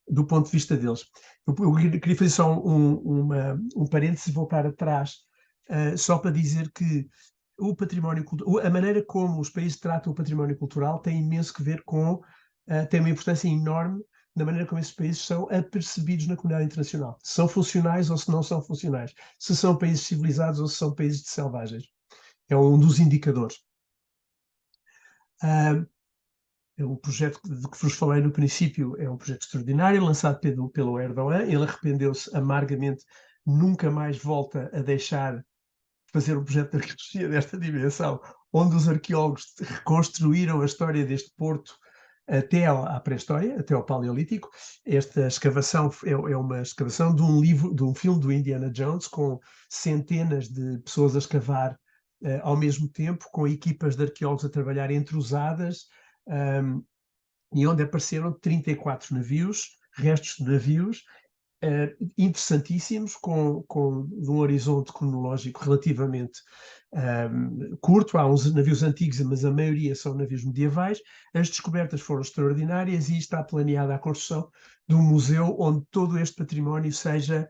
do ponto de vista deles. Eu queria fazer só um parênteses e voltar atrás, só para dizer que o património cultural, a maneira como os países tratam o património cultural tem imenso que ver com, tem uma importância enorme na maneira como esses países são apercebidos na comunidade internacional. Se são funcionais ou se não são funcionais. Se são países civilizados ou se são países de selvagens. É um dos indicadores. O projeto de que vos falei no princípio é um projeto extraordinário, lançado pelo Erdogan. Ele arrependeu-se amargamente, nunca mais volta a deixar fazer um projeto de arqueologia desta dimensão, onde os arqueólogos reconstruíram a história deste porto até à pré-história, até ao Paleolítico. Esta escavação é uma escavação de um filme do Indiana Jones, com centenas de pessoas a escavar ao mesmo tempo, com equipas de arqueólogos a trabalhar entrusadas, e onde apareceram 34 navios, restos de navios, interessantíssimos, com um horizonte cronológico relativamente curto. Há uns navios antigos, mas a maioria são navios medievais. As descobertas foram extraordinárias, e está planeada a construção de um museu onde todo este património seja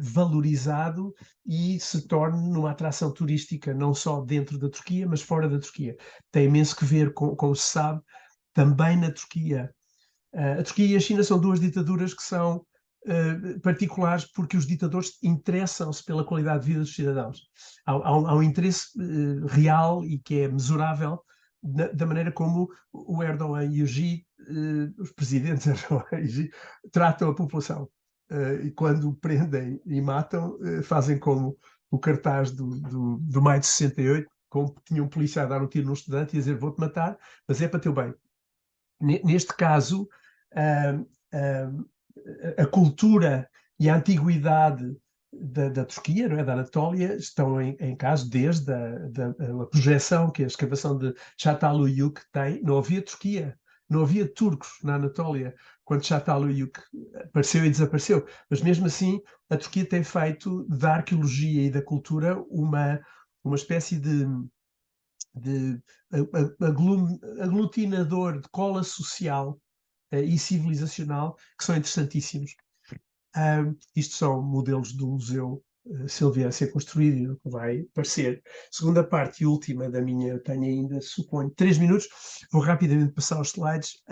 valorizado e se torne numa atração turística, não só dentro da Turquia, mas fora da Turquia. Tem imenso que ver com, como se sabe, também na Turquia. A Turquia e a China são duas ditaduras que são particulares, porque os ditadores interessam-se pela qualidade de vida dos cidadãos. Há um interesse real e que é mesurável da maneira como o Erdogan e o Xi, os presidentes Erdogan e Xi, tratam a população. E quando prendem e matam, fazem como o cartaz do maio de 68, como tinha um polícia a dar um tiro num estudante e a dizer: vou-te matar, mas é para teu bem. Neste caso, a cultura e a antiguidade da Turquia, não é? Da Anatólia, estão em caso desde a projeção que a escavação de Çatalhöyük tem. Não havia Turquia, não havia turcos na Anatólia quando Çatalhöyük apareceu e desapareceu. Mas mesmo assim, a Turquia tem feito da arqueologia e da cultura uma espécie de aglutinador de cola social e civilizacional que são interessantíssimos. Isto são modelos do Museu Silvia a ser construído, que vai parecer. Segunda parte e última da minha, eu tenho ainda, suponho, 3 minutos. Vou rapidamente passar os slides.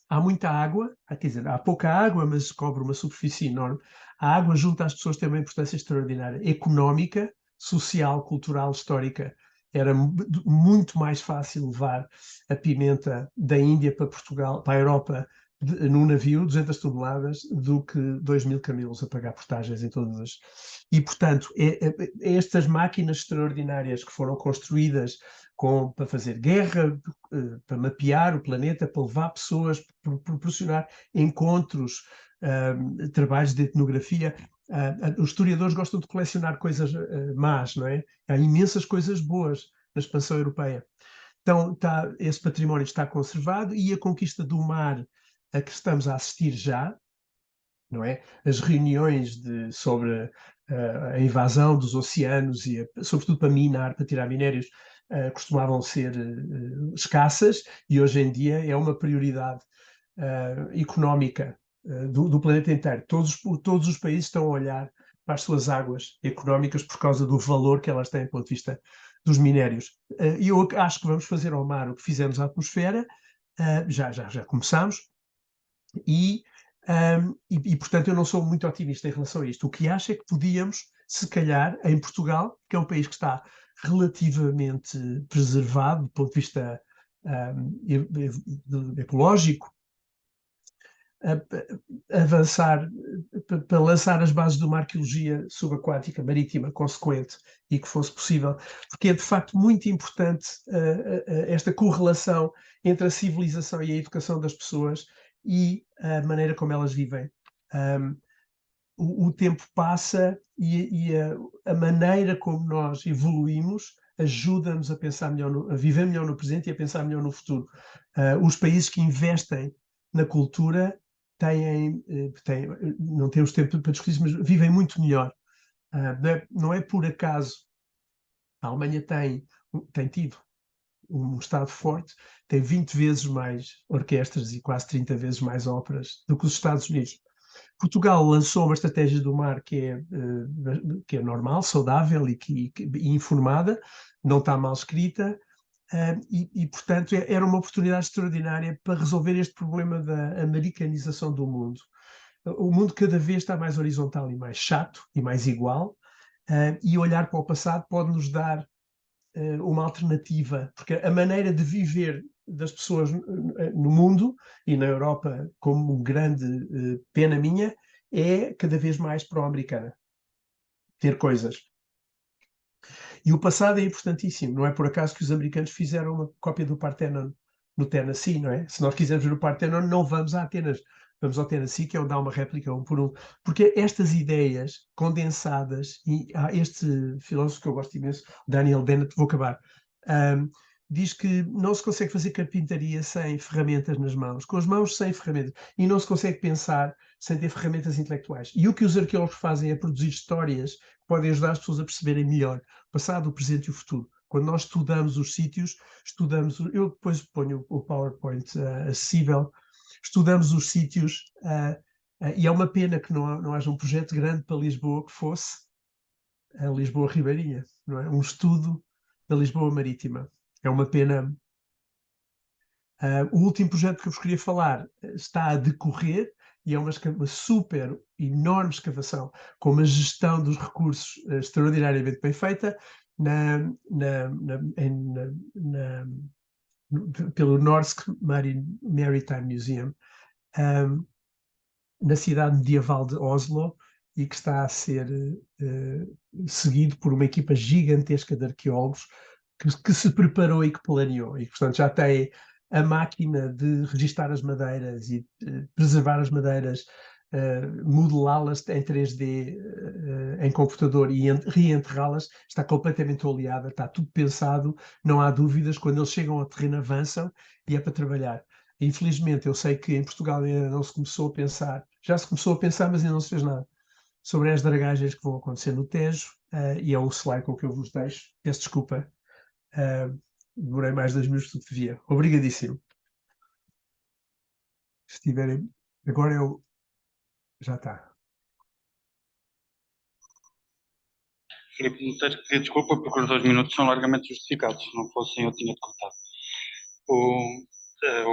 Há muita água, quer dizer, há pouca água, mas cobre uma superfície enorme. A água junto às pessoas tem uma importância extraordinária, económica, social, cultural, histórica. Era muito mais fácil levar a pimenta da Índia para Portugal, para a Europa, num navio, 200 toneladas, do que 2.000 camelos a pagar portagens em todas as... E, portanto, estas máquinas extraordinárias que foram construídas para fazer guerra, para mapear o planeta, para levar pessoas, para proporcionar encontros, trabalhos de etnografia. Os historiadores gostam de colecionar coisas más, não é? Há imensas coisas boas na expansão europeia. Então, esse património está conservado e a conquista do mar a que estamos a assistir já, não é? As reuniões sobre a invasão dos oceanos e, sobretudo, para minar, para tirar minérios, costumavam ser escassas e hoje em dia é uma prioridade económica do planeta inteiro. Todos os países estão a olhar para as suas águas económicas por causa do valor que elas têm do ponto de vista dos minérios. E eu acho que vamos fazer ao mar o que fizemos à atmosfera, já começámos, e, portanto, eu não sou muito otimista em relação a isto. O que acho é que podíamos, se calhar, em Portugal, que é um país que está relativamente preservado do ponto de vista ecológico, avançar para lançar as bases de uma arqueologia subaquática, marítima, consequente e que fosse possível, porque é de facto muito importante esta correlação entre a civilização e a educação das pessoas e a maneira como elas vivem. O tempo passa e a maneira como nós evoluímos ajuda-nos a pensar melhor, a viver melhor no presente e a pensar melhor no futuro. Os países que investem na cultura não temos tempo para discutir isso, mas vivem muito melhor. Não é por acaso. A Alemanha tem tido um Estado forte, tem 20 vezes mais orquestras e quase 30 vezes mais óperas do que os Estados Unidos. Portugal lançou uma estratégia do mar que é normal, saudável e informada, não está mal escrita, portanto, era uma oportunidade extraordinária para resolver este problema da americanização do mundo. O mundo cada vez está mais horizontal e mais chato e mais igual, e olhar para o passado pode nos dar uma alternativa, porque a maneira de viver das pessoas no mundo e na Europa, como grande pena minha, é cada vez mais pró-americana. Ter coisas. E o passado é importantíssimo. Não é por acaso que os americanos fizeram uma cópia do Parthenon no Tennessee, não é? Se nós quisermos ver o Parthenon, não vamos a Atenas. Vamos ao Tennessee, que é onde há uma réplica 1 por 1. Porque estas ideias condensadas, e há este filósofo que eu gosto imenso, Daniel Dennett, vou acabar, diz que não se consegue fazer carpintaria sem ferramentas nas mãos, com as mãos sem ferramentas, e não se consegue pensar sem ter ferramentas intelectuais. E o que os arqueólogos fazem é produzir histórias que podem ajudar as pessoas a perceberem melhor o passado, o presente e o futuro. Quando nós estudamos os sítios, eu depois ponho o PowerPoint acessível, estudamos os sítios, e é uma pena que não haja um projeto grande para Lisboa que fosse a Lisboa Ribeirinha, não é? Um estudo da Lisboa Marítima. É uma pena. O último projeto que eu vos queria falar está a decorrer e é uma super, enorme escavação com uma gestão dos recursos extraordinariamente bem feita pelo Norsk Maritime Museum, na cidade medieval de Oslo, e que está a ser seguido por uma equipa gigantesca de arqueólogos que se preparou e que planeou, e portanto já tem a máquina de registar as madeiras e preservar as madeiras, modelá-las em 3D em computador e reenterrá-las, está completamente oleada, está tudo pensado, não há dúvidas, quando eles chegam ao terreno avançam e é para trabalhar. Infelizmente, eu sei que em Portugal ainda não se começou a pensar, já se começou a pensar, mas ainda não se fez nada, sobre as dragagens que vão acontecer no Tejo, e é o slide com que eu vos deixo. Peço desculpa, demorei mais 2 minutos do que devia. Obrigadíssimo. Se tiverem... Agora eu... Já está. Filipe, não tens que pedir desculpa porque os 2 minutos são largamente justificados. Se não fossem, eu tinha-te cortado.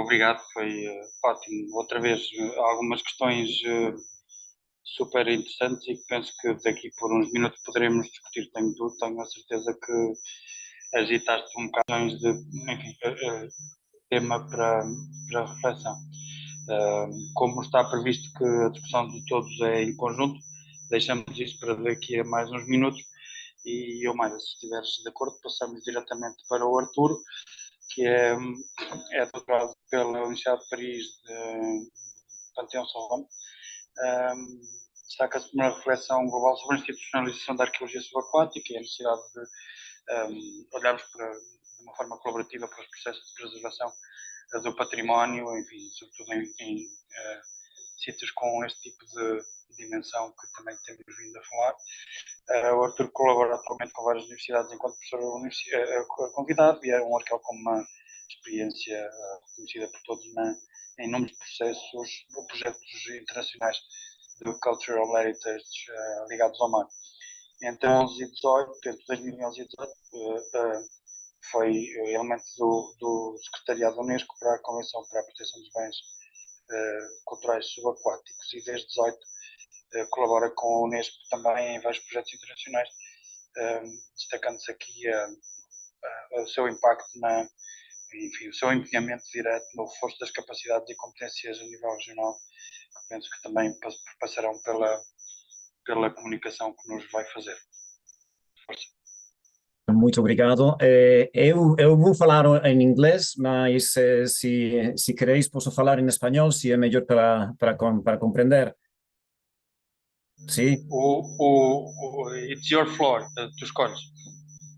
Obrigado, foi ótimo. Outra vez, algumas questões super interessantes e que penso que daqui por uns minutos poderemos discutir. Tenho a certeza que agitaste um bocado de, enfim, tema para reflexão. Como está previsto que a discussão de todos é em conjunto, deixamos isso para daqui a mais uns minutos e eu mais, se estiveres de acordo, passamos diretamente para o Arturo, que é doutorado pela Universidade de Paris de Panteão-Sorbonne. Destaca-se uma reflexão global sobre a institucionalização da arqueologia subaquática e a necessidade de olharmos de uma forma colaborativa para os processos de preservação do património, enfim, sobretudo em sítios com este tipo de dimensão que também temos vindo a falar. O Arthur colabora atualmente com várias universidades enquanto professor convidado e é um arqueólogo com uma experiência conhecida por todos em inúmeros projetos internacionais de Cultural Heritage ligados ao mar. Entre 2011 e 2018, foi elemento do Secretariado da Unesco para a Convenção para a Proteção dos Bens Culturais Subaquáticos e desde 2018 colabora com a Unesco também em vários projetos internacionais, destacando-se aqui o seu impacto enfim, o seu empenhamento direto no reforço das capacidades e competências a nível regional, que penso que também passarão pela comunicação que nos vai fazer. Força. Muito obrigado. Eu vou falar em inglês, mas se queréis posso falar em espanhol, se é melhor para compreender. Sim? It's your floor, tu escolhes.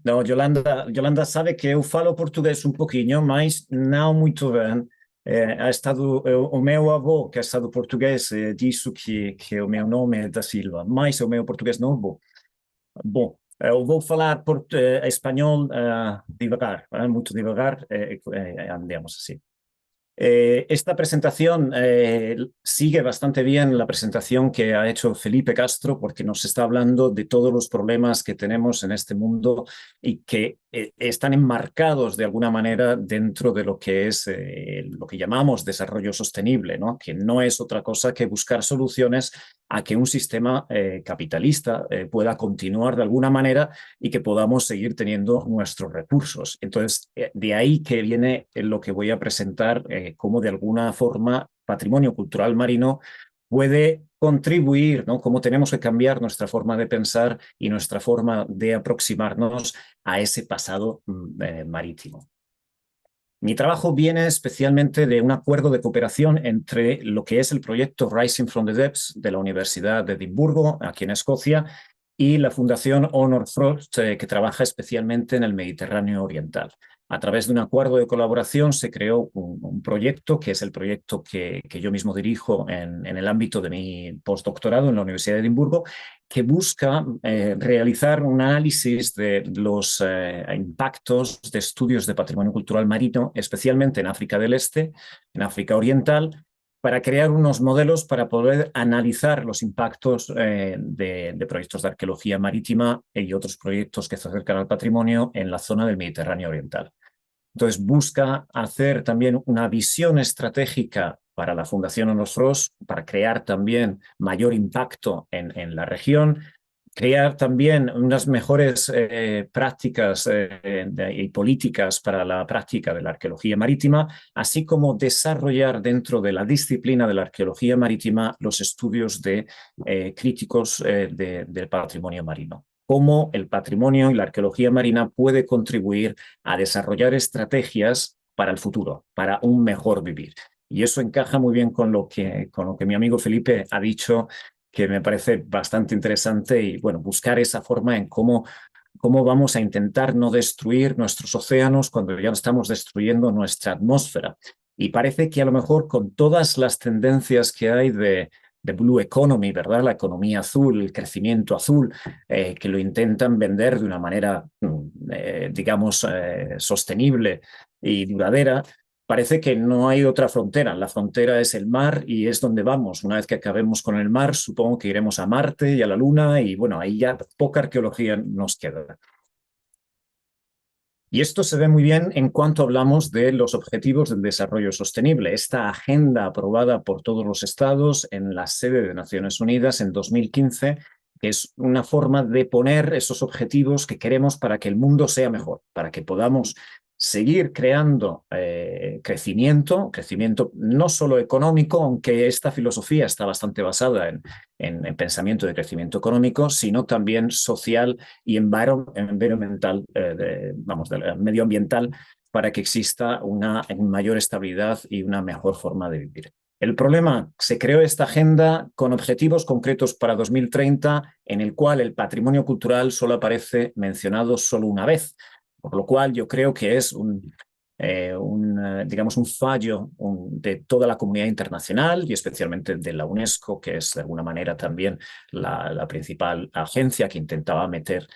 Não, Yolanda sabe que eu falo português um pouquinho, mas não muito bem. O meu avô, que é estado português, disse que o meu nome é da Silva, mas o meu português não é bom. Bom, eu vou falar espanhol devagar, muito devagar, andemos assim. Esta presentación sigue bastante bien la presentación que ha hecho Felipe Castro, porque nos está hablando de todos los problemas que tenemos en este mundo y que están enmarcados de alguna manera dentro de lo que es lo que llamamos desarrollo sostenible, ¿no? Que no es otra cosa que buscar soluciones a que un sistema capitalista pueda continuar de alguna manera y que podamos seguir teniendo nuestros recursos. Entonces, de ahí que viene lo que voy a presentar, cómo de alguna forma patrimonio cultural marino puede contribuir, ¿no? Cómo tenemos que cambiar nuestra forma de pensar y nuestra forma de aproximarnos a ese pasado marítimo. Mi trabajo viene especialmente de un acuerdo de cooperación entre lo que es el proyecto Rising from the Depths de la Universidad de Edimburgo, aquí en Escocia, y la Fundación Honor Frost, que trabaja especialmente en el Mediterráneo Oriental. A través de un acuerdo de colaboración se creó un proyecto, que es el proyecto que yo mismo dirijo en el ámbito de mi postdoctorado en la Universidad de Edimburgo, que busca realizar un análisis de los impactos de estudios de patrimonio cultural marino, especialmente en África del Este, en África Oriental, para crear unos modelos para poder analizar los impactos de proyectos de arqueología marítima y otros proyectos que se acercan al patrimonio en la zona del Mediterráneo Oriental. Entonces busca hacer también una visión estratégica para la Fundación Honor Frost, para crear también mayor impacto en la región, crear también unas mejores prácticas y políticas para la práctica de la arqueología marítima, así como desarrollar dentro de la disciplina de la arqueología marítima los estudios críticos del patrimonio marino. Cómo el patrimonio y la arqueología marina puede contribuir a desarrollar estrategias para el futuro, para un mejor vivir. Y eso encaja muy bien con lo que mi amigo Felipe ha dicho, que me parece bastante interesante, y bueno, buscar esa forma en cómo vamos a intentar no destruir nuestros océanos cuando ya estamos destruyendo nuestra atmósfera. Y parece que a lo mejor con todas las tendencias que hay de Blue Economy, ¿verdad? La economía azul, el crecimiento azul, que lo intentan vender de una manera, digamos, sostenible y duradera, parece que no hay otra frontera. La frontera es el mar y es donde vamos. Una vez que acabemos con el mar, supongo que iremos a Marte y a la Luna y bueno, ahí ya poca arqueología nos queda. Y esto se ve muy bien en cuanto hablamos de los objetivos del desarrollo sostenible. Esta agenda aprobada por todos los estados en la sede de Naciones Unidas en 2015 es una forma de poner esos objetivos que queremos para que el mundo sea mejor, para que podamos seguir creando crecimiento no solo económico, aunque esta filosofía está bastante basada en pensamiento de crecimiento económico, sino también social y environmental, medioambiental, para que exista una mayor estabilidad y una mejor forma de vivir. El problema, se creó esta agenda con objetivos concretos para 2030, en el cual el patrimonio cultural solo aparece mencionado solo una vez, por lo cual yo creo que es digamos, un fallo de toda la comunidad internacional y especialmente de la UNESCO, que es de alguna manera también la principal agencia que intentaba meter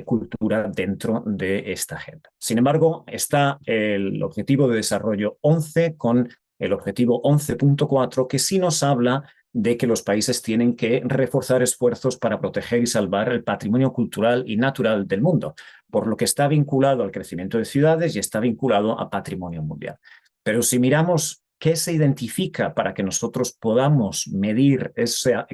cultura dentro de esta agenda. Sin embargo, está el Objetivo de Desarrollo 11 con el Objetivo 11.4, que sí nos habla de que los países tienen que reforzar esfuerzos para proteger y salvar el patrimonio cultural y natural del mundo, por lo que está vinculado al crecimiento de ciudades y está vinculado a patrimonio mundial. Pero si miramos qué se identifica para que nosotros podamos medir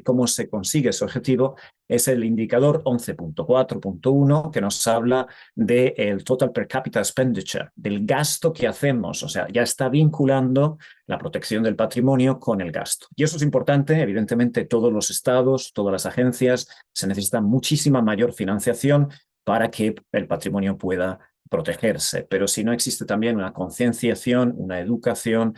cómo se consigue ese objetivo, es el indicador 11.4.1, que nos habla del Total Per Capita Expenditure, del gasto que hacemos. O sea, ya está vinculando la protección del patrimonio con el gasto. Y eso es importante. Evidentemente, todos los estados, todas las agencias, se necesita muchísima mayor financiación para que el patrimonio pueda protegerse. Pero si no existe también una concienciación, una educación,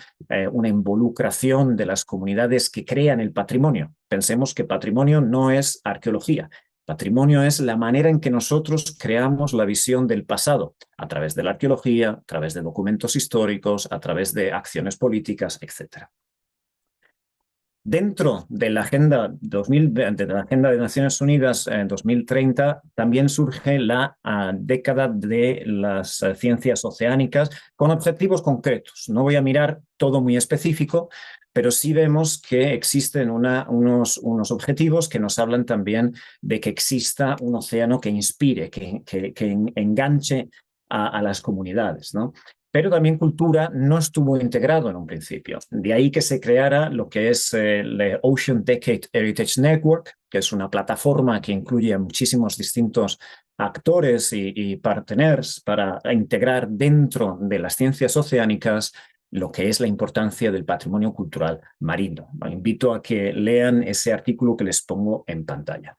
una involucración de las comunidades que crean el patrimonio. Pensemos que patrimonio no es arqueología. Patrimonio es la manera en que nosotros creamos la visión del pasado, a través de la arqueología, a través de documentos históricos, a través de acciones políticas, etc. Dentro de la Agenda de Naciones Unidas en 2030 también surge la década de las ciencias oceánicas con objetivos concretos. No voy a mirar todo muy específico, pero sí vemos que existen unos objetivos que nos hablan también de que exista un océano que inspire, que enganche a las comunidades, ¿no? Pero también cultura no estuvo integrado en un principio. De ahí que se creara lo que es el Ocean Decade Heritage Network, que es una plataforma que incluye a muchísimos distintos actores y partners para integrar dentro de las ciencias oceánicas lo que es la importancia del patrimonio cultural marino. Los invito a que lean ese artículo que les pongo en pantalla.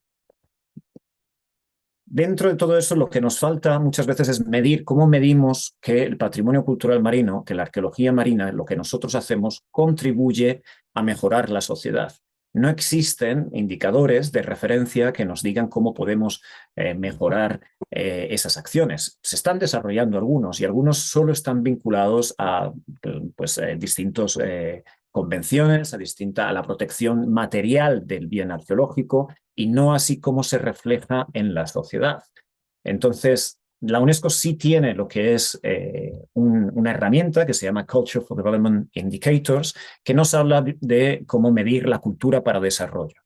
Dentro de todo eso, lo que nos falta muchas veces es medir cómo medimos que el patrimonio cultural marino, que la arqueología marina, lo que nosotros hacemos, contribuye a mejorar la sociedad. No existen indicadores de referencia que nos digan cómo podemos mejorar esas acciones. Se están desarrollando algunos y algunos solo están vinculados a distintos convenciones, a la protección material del bien arqueológico y no así como se refleja en la sociedad. Entonces, la UNESCO sí tiene lo que es una herramienta que se llama Culture for Development Indicators, que nos habla de cómo medir la cultura para desarrollo.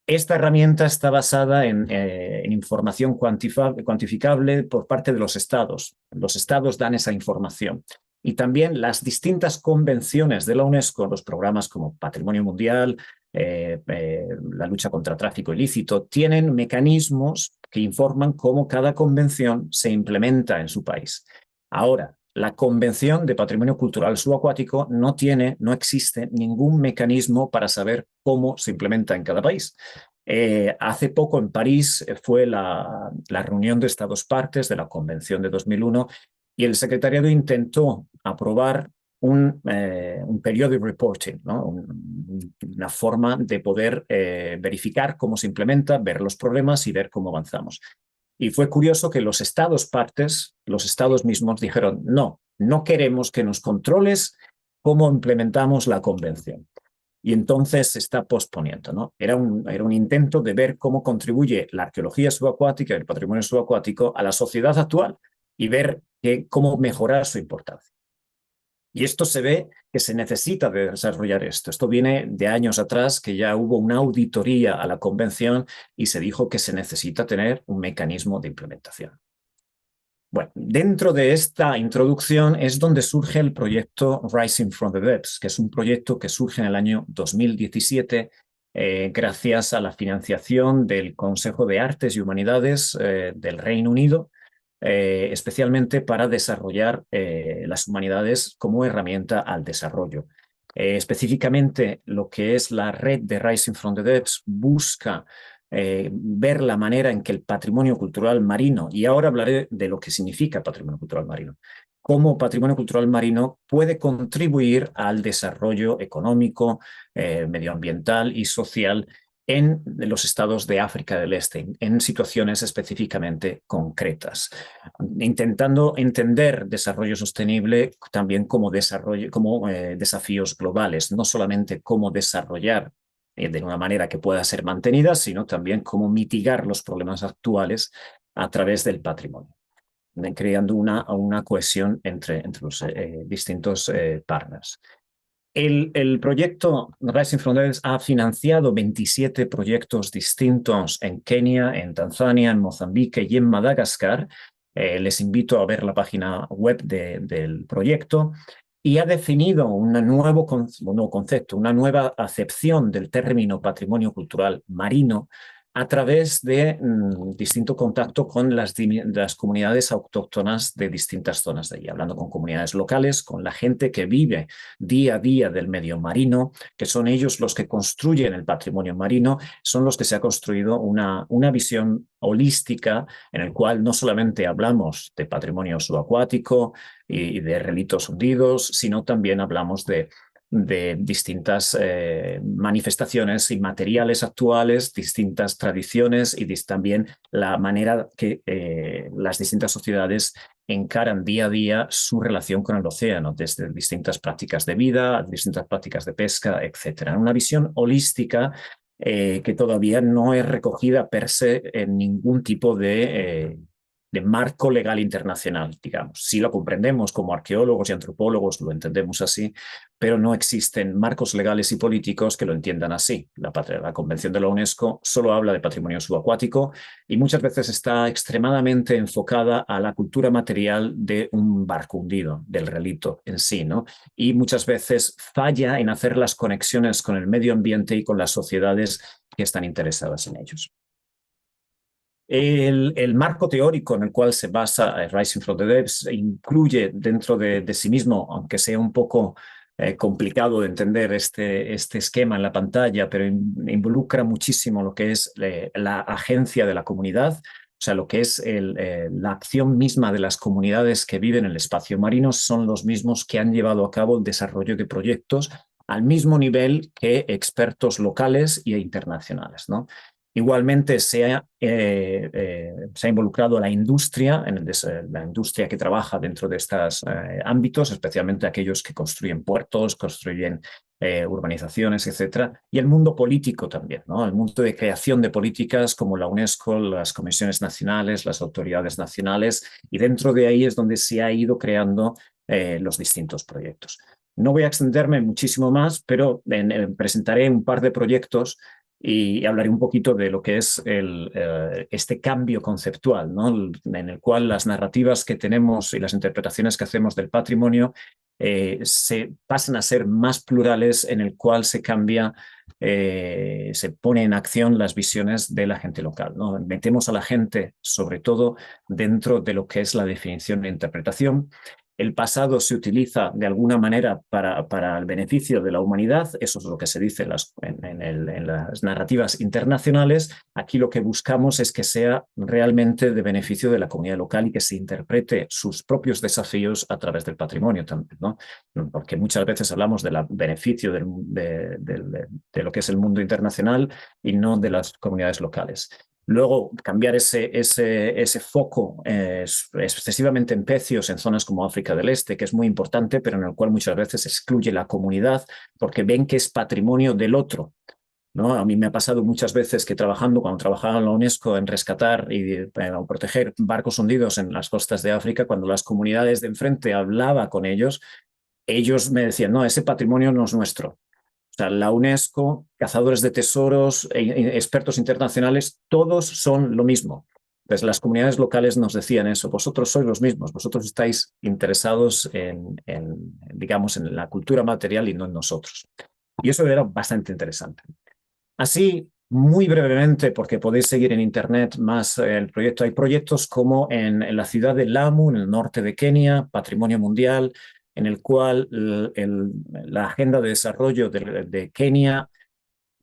Esta herramienta está basada en información cuantificable por parte de los estados. Los estados dan esa información. Y también las distintas convenciones de la UNESCO, los programas como Patrimonio Mundial, la lucha contra tráfico ilícito, tienen mecanismos que informan cómo cada convención se implementa en su país. Ahora, la Convención de Patrimonio Cultural Subacuático no existe ningún mecanismo para saber cómo se implementa en cada país. Hace poco en París fue la reunión de Estados partes de la Convención de 2001 y el secretariado intentó aprobar un periodic reporting, ¿no? Una forma de poder verificar cómo se implementa, ver los problemas y ver cómo avanzamos. Y fue curioso que los estados partes, los estados mismos dijeron, no, no queremos que nos controles cómo implementamos la convención. Y entonces se está posponiendo, ¿no? Era un intento de ver cómo contribuye la arqueología subacuática y el patrimonio subacuático a la sociedad actual y ver cómo mejorar su importancia. Y esto se ve que se necesita de desarrollar esto. Esto viene de años atrás, que ya hubo una auditoría a la convención y se dijo que se necesita tener un mecanismo de implementación. Bueno, dentro de esta introducción es donde surge el proyecto Rising from the Depths, que es un proyecto que surge en el año 2017 gracias a la financiación del Consejo de Artes y Humanidades del Reino Unido, especialmente para desarrollar las humanidades como herramienta al desarrollo. Específicamente, lo que es la red de Rising from the Depths busca ver la manera en que el patrimonio cultural marino, y ahora hablaré de lo que significa patrimonio cultural marino, cómo patrimonio cultural marino puede contribuir al desarrollo económico, medioambiental y social en los estados de África del Este, en situaciones específicamente concretas, intentando entender desarrollo sostenible también como desafíos globales, no solamente cómo desarrollar de una manera que pueda ser mantenida, sino también cómo mitigar los problemas actuales a través del patrimonio, creando una cohesión entre los distintos partners. El proyecto Rising from the Depths ha financiado 27 proyectos distintos en Kenia, en Tanzania, en Mozambique y en Madagascar. Les invito a ver la página web del proyecto y ha definido un nuevo concepto, una nueva acepción del término patrimonio cultural marino a través de distinto contacto con las comunidades autóctonas de distintas zonas de allí, hablando con comunidades locales, con la gente que vive día a día del medio marino, que son ellos los que construyen el patrimonio marino, son los que se ha construido una visión holística en el cual no solamente hablamos de patrimonio subacuático y de relictos hundidos, sino también hablamos de distintas manifestaciones y materiales actuales, distintas tradiciones y también la manera que las distintas sociedades encaran día a día su relación con el océano, desde distintas prácticas de vida, distintas prácticas de pesca, etc. Una visión holística que todavía no es recogida per se en ningún tipo de marco legal internacional, digamos. Sí lo comprendemos como arqueólogos y antropólogos, lo entendemos así, pero no existen marcos legales y políticos que lo entiendan así. La Convención de la UNESCO solo habla de patrimonio subacuático y muchas veces está extremadamente enfocada a la cultura material de un barco hundido, del relicto en sí, ¿no? Y muchas veces falla en hacer las conexiones con el medio ambiente y con las sociedades que están interesadas en ellos. El marco teórico en el cual se basa Rising from the Depths incluye dentro de sí mismo, aunque sea un poco complicado de entender este esquema en la pantalla, pero involucra muchísimo lo que es la agencia de la comunidad, o sea, lo que es la acción misma de las comunidades que viven en el espacio marino son los mismos que han llevado a cabo el desarrollo de proyectos al mismo nivel que expertos locales e internacionales, ¿no? Igualmente se ha involucrado a la industria, la industria que trabaja dentro de estos ámbitos, especialmente aquellos que construyen puertos, construyen urbanizaciones, etc. Y el mundo político también, ¿no? El mundo de creación de políticas como la UNESCO, las comisiones nacionales, las autoridades nacionales, y dentro de ahí es donde se ha ido creando los distintos proyectos. No voy a extenderme muchísimo más, pero presentaré un par de proyectos y hablaré un poquito de lo que es este cambio conceptual, ¿no? En el cual las narrativas que tenemos y las interpretaciones que hacemos del patrimonio se pasan a ser más plurales, en el cual se cambia, se pone en acción las visiones de la gente local, ¿no? Metemos a la gente, sobre todo, dentro de lo que es la definición de interpretación. el pasado se utiliza de alguna manera para el beneficio de la humanidad, eso es lo que se dice en las narrativas internacionales. Aquí lo que buscamos es que sea realmente de beneficio de la comunidad local y que se interprete sus propios desafíos a través del patrimonio también, ¿no? Porque muchas veces hablamos del beneficio de lo que es el mundo internacional y no de las comunidades locales. Luego, cambiar ese foco excesivamente en pecios en zonas como África del Este, que es muy importante, pero en el cual muchas veces excluye la comunidad porque ven que es patrimonio del otro, ¿no? A mí me ha pasado muchas veces que cuando trabajaba en la UNESCO en rescatar y proteger barcos hundidos en las costas de África, cuando las comunidades de enfrente hablaba con ellos me decían, no, ese patrimonio no es nuestro. O sea, la UNESCO, cazadores de tesoros, expertos internacionales, todos son lo mismo. Entonces, las comunidades locales nos decían eso, vosotros sois los mismos, vosotros estáis interesados digamos, en la cultura material y no en nosotros. Y eso era bastante interesante. Así, muy brevemente, porque podéis seguir en internet más el proyecto, hay proyectos como en la ciudad de Lamu, en el norte de Kenia, Patrimonio Mundial, en el cual la Agenda de Desarrollo de Kenia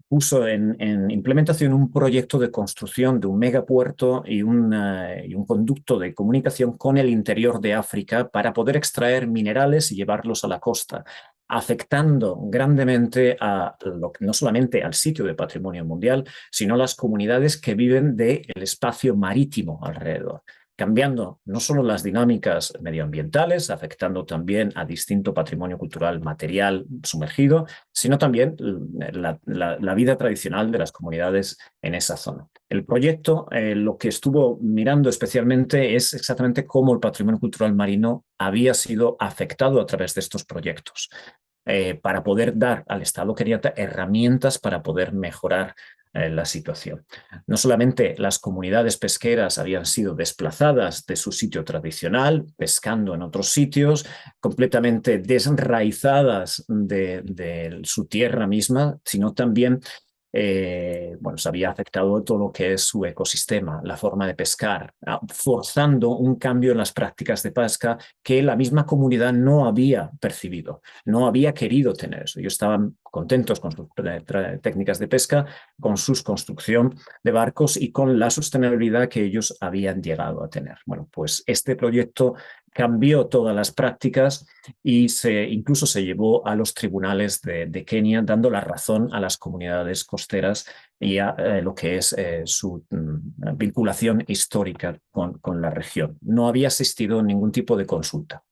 puso en implementación un proyecto de construcción de un megapuerto y un conducto de comunicación con el interior de África para poder extraer minerales y llevarlos a la costa, afectando grandemente no solamente al sitio de patrimonio mundial, sino a las comunidades que viven del espacio marítimo alrededor, cambiando no solo las dinámicas medioambientales, afectando también a distinto patrimonio cultural material sumergido, sino también la vida tradicional de las comunidades en esa zona. El proyecto lo que estuvo mirando especialmente es exactamente cómo el patrimonio cultural marino había sido afectado a través de estos proyectos, para poder dar al Estado quería herramientas para poder mejorar la situación. No solamente las comunidades pesqueras habían sido desplazadas de su sitio tradicional, pescando en otros sitios, completamente desraizadas de su tierra misma, sino también se había afectado todo lo que es su ecosistema, la forma de pescar, forzando un cambio en las prácticas de pesca que la misma comunidad no había percibido, no había querido tener eso. Ellos estaban contentos con sus técnicas de pesca, con su construcción de barcos y con la sostenibilidad que ellos habían llegado a tener. Bueno, pues este proyecto cambió todas las prácticas y incluso se llevó a los tribunales de Kenia, dando la razón a las comunidades costeras y a lo que es su vinculación histórica con la región. No había existido ningún tipo de consulta.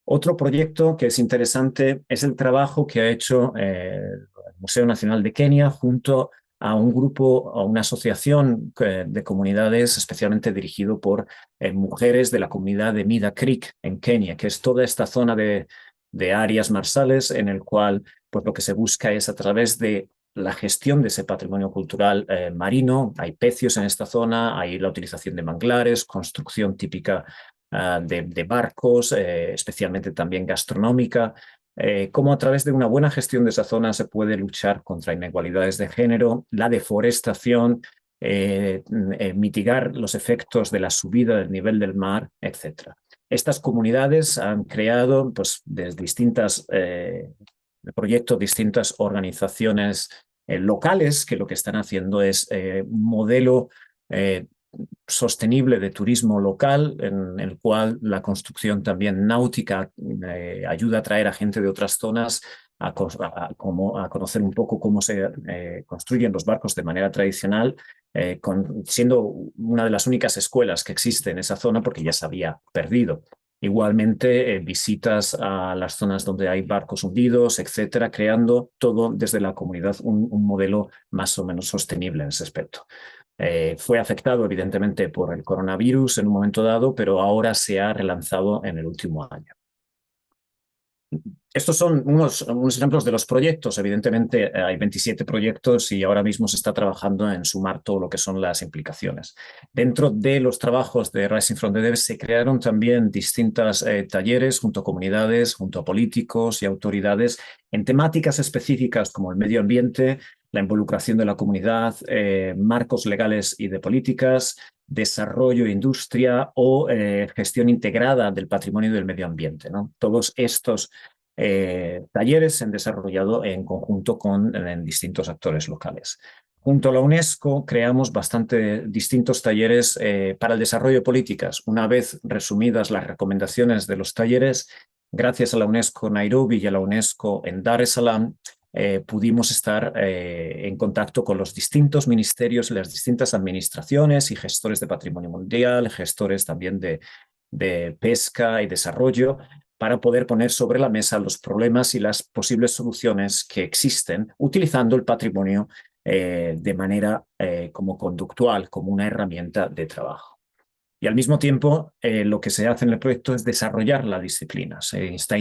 Otro proyecto que es interesante es el trabajo que ha hecho el Museo Nacional de Kenia junto a un grupo, a una asociación de comunidades especialmente dirigido por mujeres de la comunidad de Mida Creek en Kenia, que es toda esta zona de áreas marsales en el cual pues, lo que se busca es a través de la gestión de ese patrimonio cultural marino. Hay pecios en esta zona, hay la utilización de manglares, construcción típica de barcos, especialmente también gastronómica, cómo a través de una buena gestión de esa zona se puede luchar contra inegalidades de género, la deforestación, mitigar los efectos de la subida del nivel del mar, etc. Estas comunidades han creado pues, distintos proyectos, distintas organizaciones locales que lo que están haciendo es un modelo sostenible de turismo local, en el cual la construcción también náutica ayuda a atraer a gente de otras zonas a conocer un poco cómo se construyen los barcos de manera tradicional, siendo una de las únicas escuelas que existe en esa zona porque ya se había perdido. Igualmente, visitas a las zonas donde hay barcos hundidos, etcétera, creando todo desde la comunidad un modelo más o menos sostenible en ese aspecto. Fue afectado evidentemente por el coronavirus en un momento dado, pero ahora se ha relanzado en el último año. Estos son unos ejemplos de los proyectos. Evidentemente hay 27 proyectos y ahora mismo se está trabajando en sumar todo lo que son las implicaciones. Dentro de los trabajos de Rising from the Depths se crearon también distintos talleres junto a comunidades, junto a políticos y autoridades en temáticas específicas como el medio ambiente, la involucración de la comunidad, marcos legales y de políticas, desarrollo, industria o gestión integrada del patrimonio y del medio ambiente, ¿no? Todos estos talleres se han desarrollado en conjunto con distintos actores locales. Junto a la UNESCO creamos bastante distintos talleres para el desarrollo de políticas. Una vez resumidas las recomendaciones de los talleres, gracias a la UNESCO Nairobi y a la UNESCO en Dar es Salaam, pudimos estar en contacto con los distintos ministerios, las distintas administraciones y gestores de patrimonio mundial, gestores también de pesca y desarrollo, para poder poner sobre la mesa los problemas y las posibles soluciones que existen utilizando el patrimonio de manera como conductual, como una herramienta de trabajo. Y al mismo tiempo, lo que se hace en el proyecto es desarrollar la disciplina. Está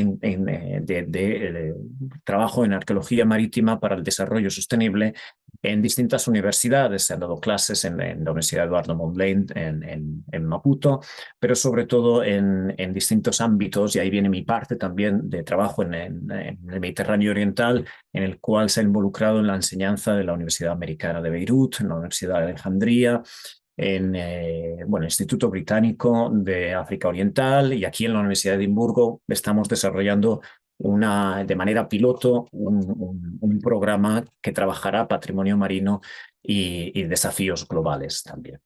trabajo en arqueología marítima para el desarrollo sostenible en distintas universidades. Se han dado clases en la Universidad Eduardo Mondlane en Maputo, pero sobre todo en distintos ámbitos, y ahí viene mi parte también de trabajo en el Mediterráneo Oriental, en el cual se ha involucrado en la enseñanza de la Universidad Americana de Beirut, en la Universidad de Alejandría, en el Instituto Británico de África Oriental, y aquí en la Universidad de Edimburgo estamos desarrollando de manera piloto un programa que trabajará patrimonio marino y desafíos globales también.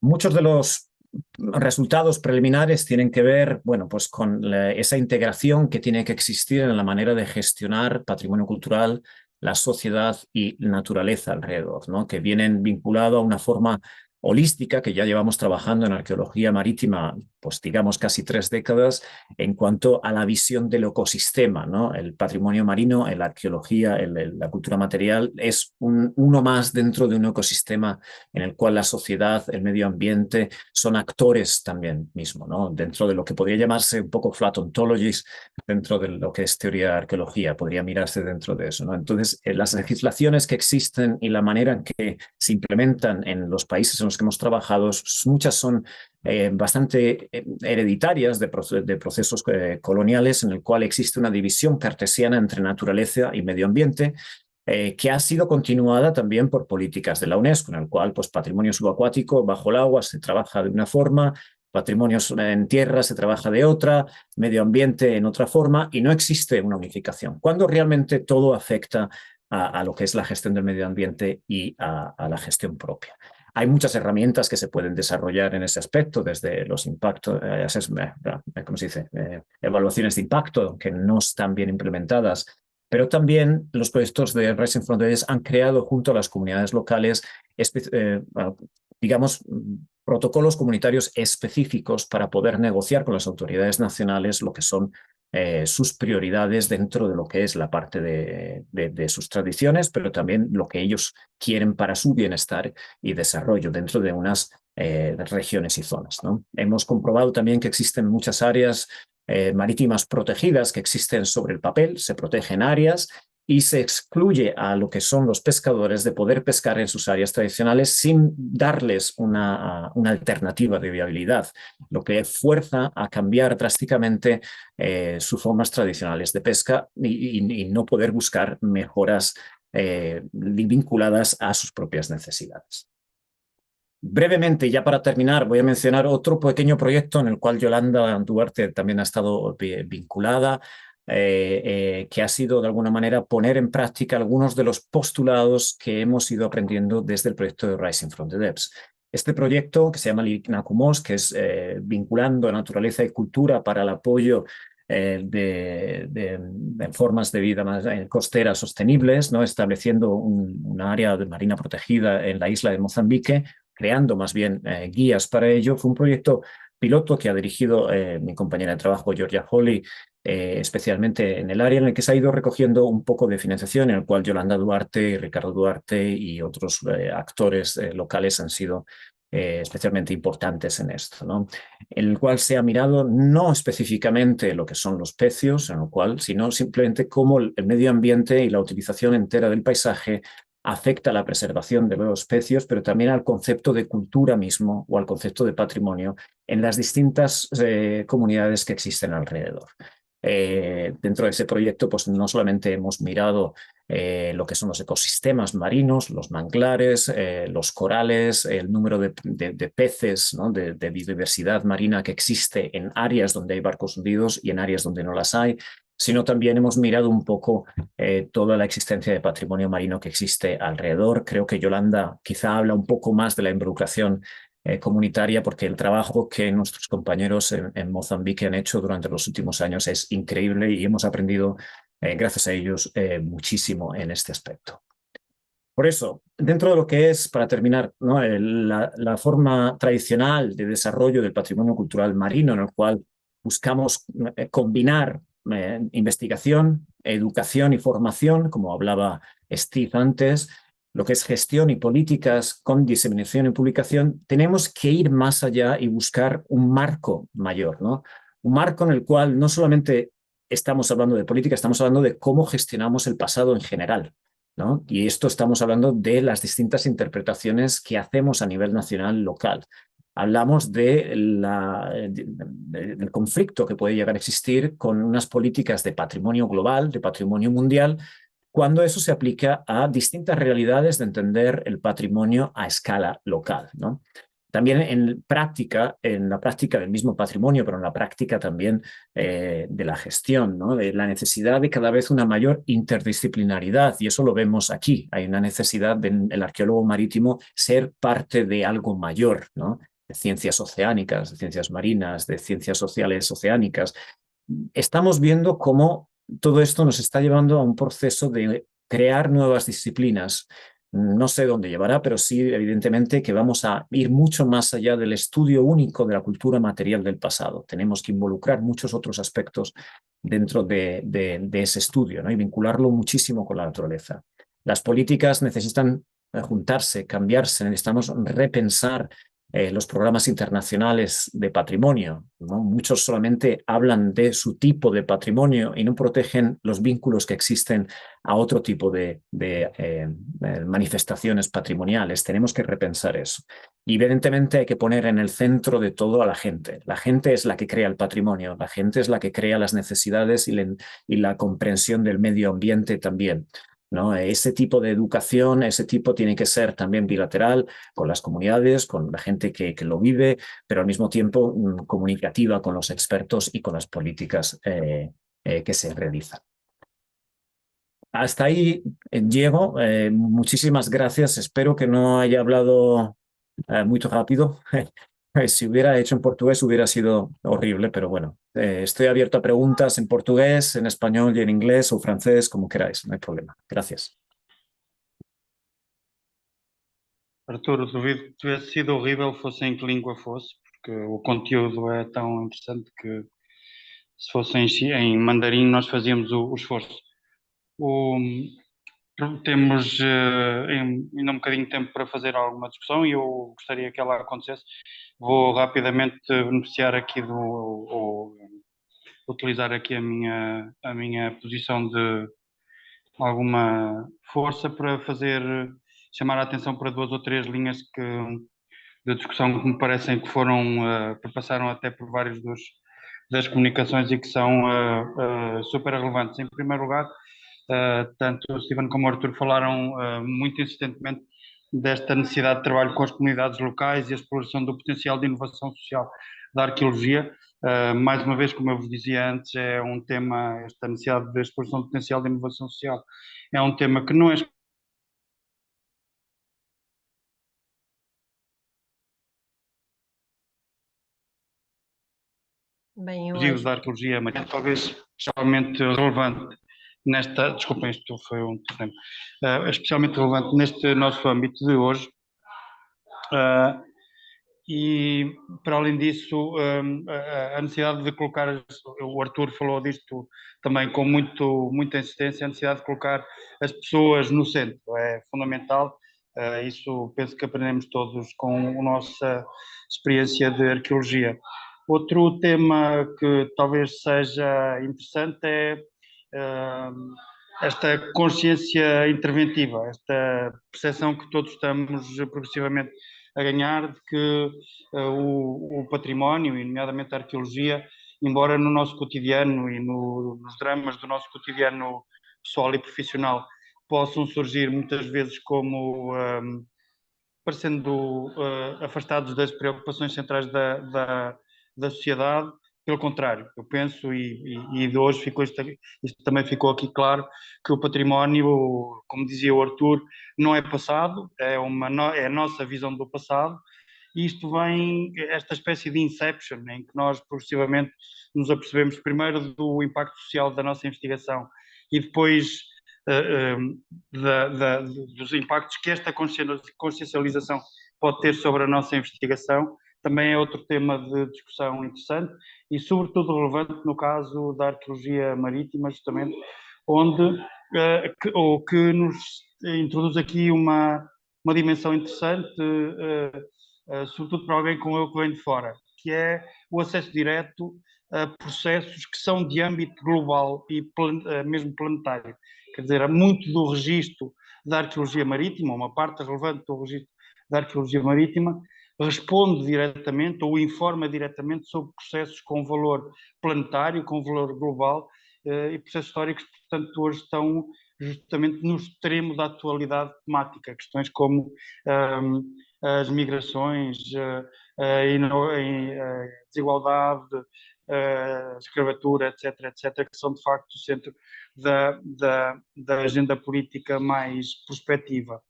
Muchos de los resultados preliminares tienen que ver, bueno, pues con esa integración que tiene que existir en la manera de gestionar patrimonio cultural, la sociedad y la naturaleza alrededor, ¿no? Que vienen vinculados a una forma holística que ya llevamos trabajando en arqueología marítima, pues digamos casi 3 décadas, en cuanto a la visión del ecosistema, ¿no? El patrimonio marino, la arqueología, la cultura material es uno más dentro de un ecosistema en el cual la sociedad, el medio ambiente son actores también mismo, ¿no? Dentro de lo que podría llamarse un poco flat ontologies, dentro de lo que es teoría de arqueología, podría mirarse dentro de eso, ¿no? Entonces, las legislaciones que existen y la manera en que se implementan en los países en los que hemos trabajado, muchas son bastante hereditarias de procesos coloniales, en el cual existe una división cartesiana entre naturaleza y medio ambiente, que ha sido continuada también por políticas de la UNESCO, en el cual pues, patrimonio subacuático bajo el agua se trabaja de una forma, patrimonio en tierra se trabaja de otra, medio ambiente en otra forma, y no existe una unificación. Cuando realmente todo afecta a lo que es la gestión del medio ambiente y a la gestión propia. Hay muchas herramientas que se pueden desarrollar en ese aspecto, desde los impactos, ¿cómo se dice? Evaluaciones de impacto que no están bien implementadas, pero también los proyectos de Rising Frontiers han creado junto a las comunidades locales, digamos, protocolos comunitarios específicos para poder negociar con las autoridades nacionales lo que son sus prioridades dentro de lo que es la parte de sus tradiciones, pero también lo que ellos quieren para su bienestar y desarrollo dentro de unas regiones y zonas, ¿no? Hemos comprobado también que existen muchas áreas marítimas protegidas que existen sobre el papel, se protegen áreas y se excluye a lo que son los pescadores de poder pescar en sus áreas tradicionales sin darles una alternativa de viabilidad, lo que fuerza a cambiar drásticamente sus formas tradicionales de pesca y no poder buscar mejoras vinculadas a sus propias necesidades. Brevemente, ya para terminar, voy a mencionar otro pequeño proyecto en el cual Yolanda Duarte también ha estado vinculada, que ha sido de alguna manera poner en práctica algunos de los postulados que hemos ido aprendiendo desde el proyecto de Rising from the Depths. Este proyecto, que se llama Lignacumos, que es vinculando naturaleza y cultura para el apoyo de formas de vida más costeras sostenibles, ¿no? Estableciendo una área de marina protegida en la isla de Mozambique, creando más bien guías para ello. Fue un proyecto piloto que ha dirigido mi compañera de trabajo, Georgia Holly, especialmente en el área en el que se ha ido recogiendo un poco de financiación, en el cual Yolanda Duarte y Ricardo Duarte y otros actores locales han sido especialmente importantes en esto, ¿no? En el cual se ha mirado no específicamente lo que son los pecios, en lo cual, sino simplemente cómo el medio ambiente y la utilización entera del paisaje afecta a la preservación de los pecios, pero también al concepto de cultura mismo o al concepto de patrimonio en las distintas comunidades que existen alrededor. Dentro de ese proyecto, pues no solamente hemos mirado lo que son los ecosistemas marinos, los manglares, los corales, el número de peces, ¿no? de biodiversidad marina que existe en áreas donde hay barcos hundidos y en áreas donde no las hay, sino también hemos mirado un poco toda la existencia de patrimonio marino que existe alrededor. Creo que Yolanda quizá habla un poco más de la involucración comunitaria, porque el trabajo que nuestros compañeros en Mozambique han hecho durante los últimos años es increíble y hemos aprendido, gracias a ellos, muchísimo en este aspecto. Por eso, dentro de lo que es, para terminar, ¿no? la forma tradicional de desarrollo del patrimonio cultural marino, en el cual buscamos combinar investigación, educación y formación, como hablaba Steve antes, lo que es gestión y políticas con diseminación y publicación, tenemos que ir más allá y buscar un marco mayor, ¿no? Un marco en el cual no solamente estamos hablando de política, estamos hablando de cómo gestionamos el pasado en general, ¿no? Y esto estamos hablando de las distintas interpretaciones que hacemos a nivel nacional, local. Hablamos del conflicto que puede llegar a existir con unas políticas de patrimonio global, de patrimonio mundial, cuando eso se aplica a distintas realidades de entender el patrimonio a escala local, ¿no? También en la práctica del mismo patrimonio, pero en la práctica también de la gestión, ¿no? De la necesidad de cada vez una mayor interdisciplinaridad, y eso lo vemos aquí. Hay una necesidad del arqueólogo marítimo ser parte de algo mayor, ¿no? De ciencias oceánicas, de ciencias marinas, de ciencias sociales oceánicas. Estamos viendo cómo todo esto nos está llevando a un proceso de crear nuevas disciplinas. No sé dónde llevará, pero sí, evidentemente, que vamos a ir mucho más allá del estudio único de la cultura material del pasado. Tenemos que involucrar muchos otros aspectos dentro de ese estudio, ¿no? Y vincularlo muchísimo con la naturaleza. Las políticas necesitan juntarse, cambiarse, necesitamos repensar los programas internacionales de patrimonio, ¿no? Muchos solamente hablan de su tipo de patrimonio y no protegen los vínculos que existen a otro tipo de manifestaciones patrimoniales. Tenemos que repensar eso. Y evidentemente hay que poner en el centro de todo a la gente. La gente es la que crea el patrimonio, la gente es la que crea las necesidades y la comprensión del medio ambiente también, ¿no? Ese tipo de educación, ese tipo tiene que ser también bilateral con las comunidades, con la gente que lo vive, pero al mismo tiempo comunicativa con los expertos y con las políticas que se realizan. Hasta ahí llego. Muchísimas gracias. Espero que no haya hablado muy rápido. Si hubiera hecho en portugués hubiera sido horrible, pero bueno, estoy abierto a preguntas en portugués, en español y en inglés o francés, como queráis, no hay problema. Gracias. Arturo, duvido que tivesse sido horrível, fosse em que língua fosse, porque o conteúdo é tão interessante que se fosse em mandarim nós fazíamos o esforço. Temos ainda um bocadinho de tempo para fazer alguma discussão e eu gostaria que ela acontecesse. Vou rapidamente beneficiar aqui utilizar aqui a minha posição de alguma força para chamar a atenção para duas ou três linhas de discussão que me parecem que que passaram até por vários das comunicações e que são super relevantes. Em primeiro lugar, tanto o Steven como o Arthur falaram muito insistentemente desta necessidade de trabalho com as comunidades locais e a exploração do potencial de inovação social da arqueologia. Mais uma vez, como eu vos dizia antes, é um tema, esta necessidade de exploração do potencial de inovação social é um tema que não é Bem, eu exclusivo acho. da arqueologia marinha, talvez especialmente relevante desculpem, isto foi um terreno, especialmente relevante neste nosso âmbito de hoje. E, para além disso, a necessidade de colocar, o Arthur falou disto também com muita insistência, a necessidade de colocar as pessoas no centro, é fundamental. Isso penso que aprendemos todos com a nossa experiência de arqueologia. Outro tema que talvez seja interessante é esta consciência interventiva, esta percepção que todos estamos progressivamente a ganhar de que o património, e nomeadamente a arqueologia, embora no nosso cotidiano e nos dramas do nosso cotidiano pessoal e profissional possam surgir muitas vezes como parecendo afastados das preocupações centrais da sociedade. Pelo contrário, eu penso, e de hoje isto também ficou aqui claro, que o património, como dizia o Arthur, não é passado, é a nossa visão do passado, e isto vem, esta espécie de inception, em que nós progressivamente nos apercebemos primeiro do impacto social da nossa investigação e depois dos impactos que esta consciencialização pode ter sobre a nossa investigação, também é outro tema de discussão interessante e sobretudo relevante no caso da arqueologia marítima, justamente, onde que nos introduz aqui uma dimensão interessante, sobretudo para alguém como eu que vem de fora, que é o acesso direto a processos que são de âmbito global e mesmo planetário. Quer dizer, há muito do registro da arqueologia marítima, uma parte relevante do registro da arqueologia marítima, responde diretamente ou informa diretamente sobre processos com valor planetário, com valor global, e processos históricos que, portanto, hoje estão justamente no extremo da atualidade temática, questões como as migrações, a desigualdade, a escravatura, etc., que são de facto o centro da agenda política mais prospectiva.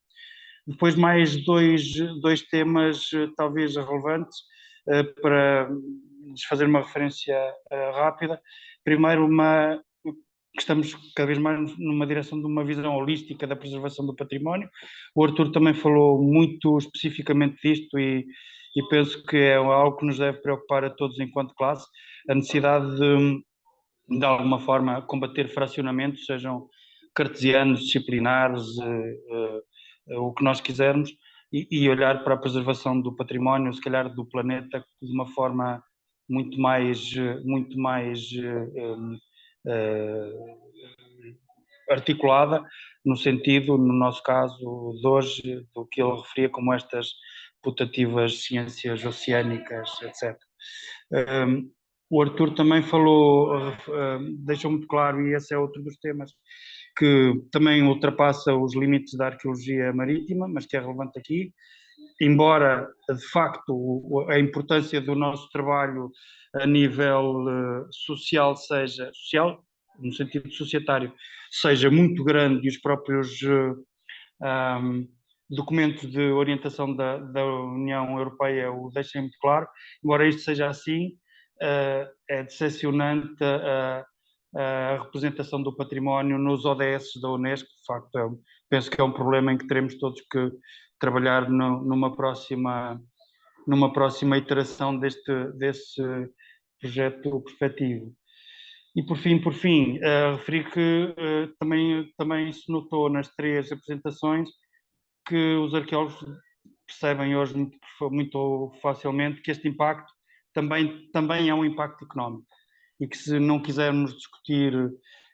Depois mais dois temas talvez relevantes para lhes fazer uma referência rápida. Primeiro, que estamos cada vez mais numa direção de uma visão holística da preservação do património. O Arthur também falou muito especificamente disto e penso que é algo que nos deve preocupar a todos enquanto classe, a necessidade de alguma forma combater fracionamentos, sejam cartesianos, disciplinares, o que nós quisermos, e olhar para a preservação do património, se calhar do planeta, de uma forma muito mais articulada, no sentido, no nosso caso de hoje, do que ele referia como estas putativas ciências oceânicas, etc. O Arthur também falou, deixou muito claro, e esse é outro dos temas, que também ultrapassa os limites da arqueologia marítima, mas que é relevante aqui, embora de facto a importância do nosso trabalho a nível social no sentido societário, seja muito grande e os próprios documentos de orientação da União Europeia o deixem muito claro, embora isto seja assim, é decepcionante a representação do património nos ODS da Unesco. De facto, penso que é um problema em que teremos todos que trabalhar numa próxima iteração desse projeto perspectivo. E por fim, referi que também se notou nas três apresentações que os arqueólogos percebem hoje muito facilmente que este impacto também é um impacto económico e que se não quisermos discutir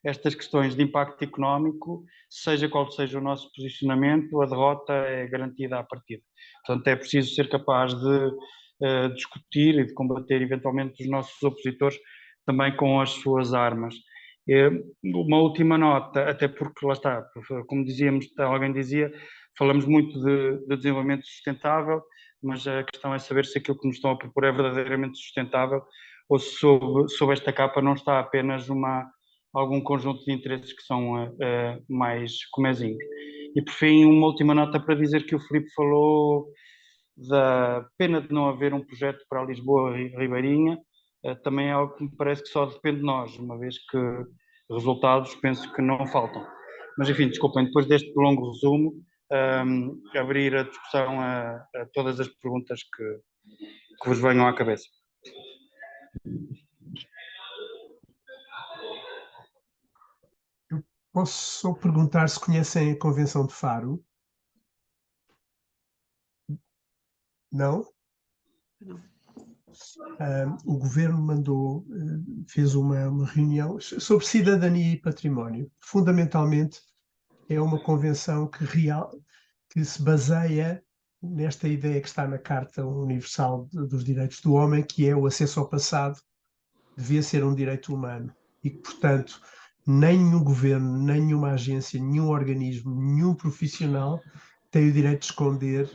estas questões de impacto económico, seja qual seja o nosso posicionamento, a derrota é garantida à partida. Portanto, é preciso ser capaz de discutir e de combater eventualmente os nossos opositores também com as suas armas. Uma última nota, até porque lá está, como dizíamos, alguém dizia, falamos muito de desenvolvimento sustentável, mas a questão é saber se aquilo que nos estão a propor é verdadeiramente sustentável ou se sob esta capa não está apenas algum conjunto de interesses que são mais comezinhos. E por fim, uma última nota para dizer que o Filipe falou da pena de não haver um projeto para a Lisboa Ribeirinha, também é algo que me parece que só depende de nós, uma vez que resultados penso que não faltam. Mas enfim, desculpem, depois deste longo resumo, abrir a discussão a todas as perguntas que vos venham à cabeça. Eu posso só perguntar se conhecem a Convenção de Faro? Não? O governo fez uma reunião sobre cidadania e património. Fundamentalmente, é uma convenção que se baseia nesta ideia que está na Carta Universal dos Direitos do Homem, que é o acesso ao passado devia ser um direito humano e que, portanto, nenhum governo, nenhuma agência, nenhum organismo, nenhum profissional tem o direito de esconder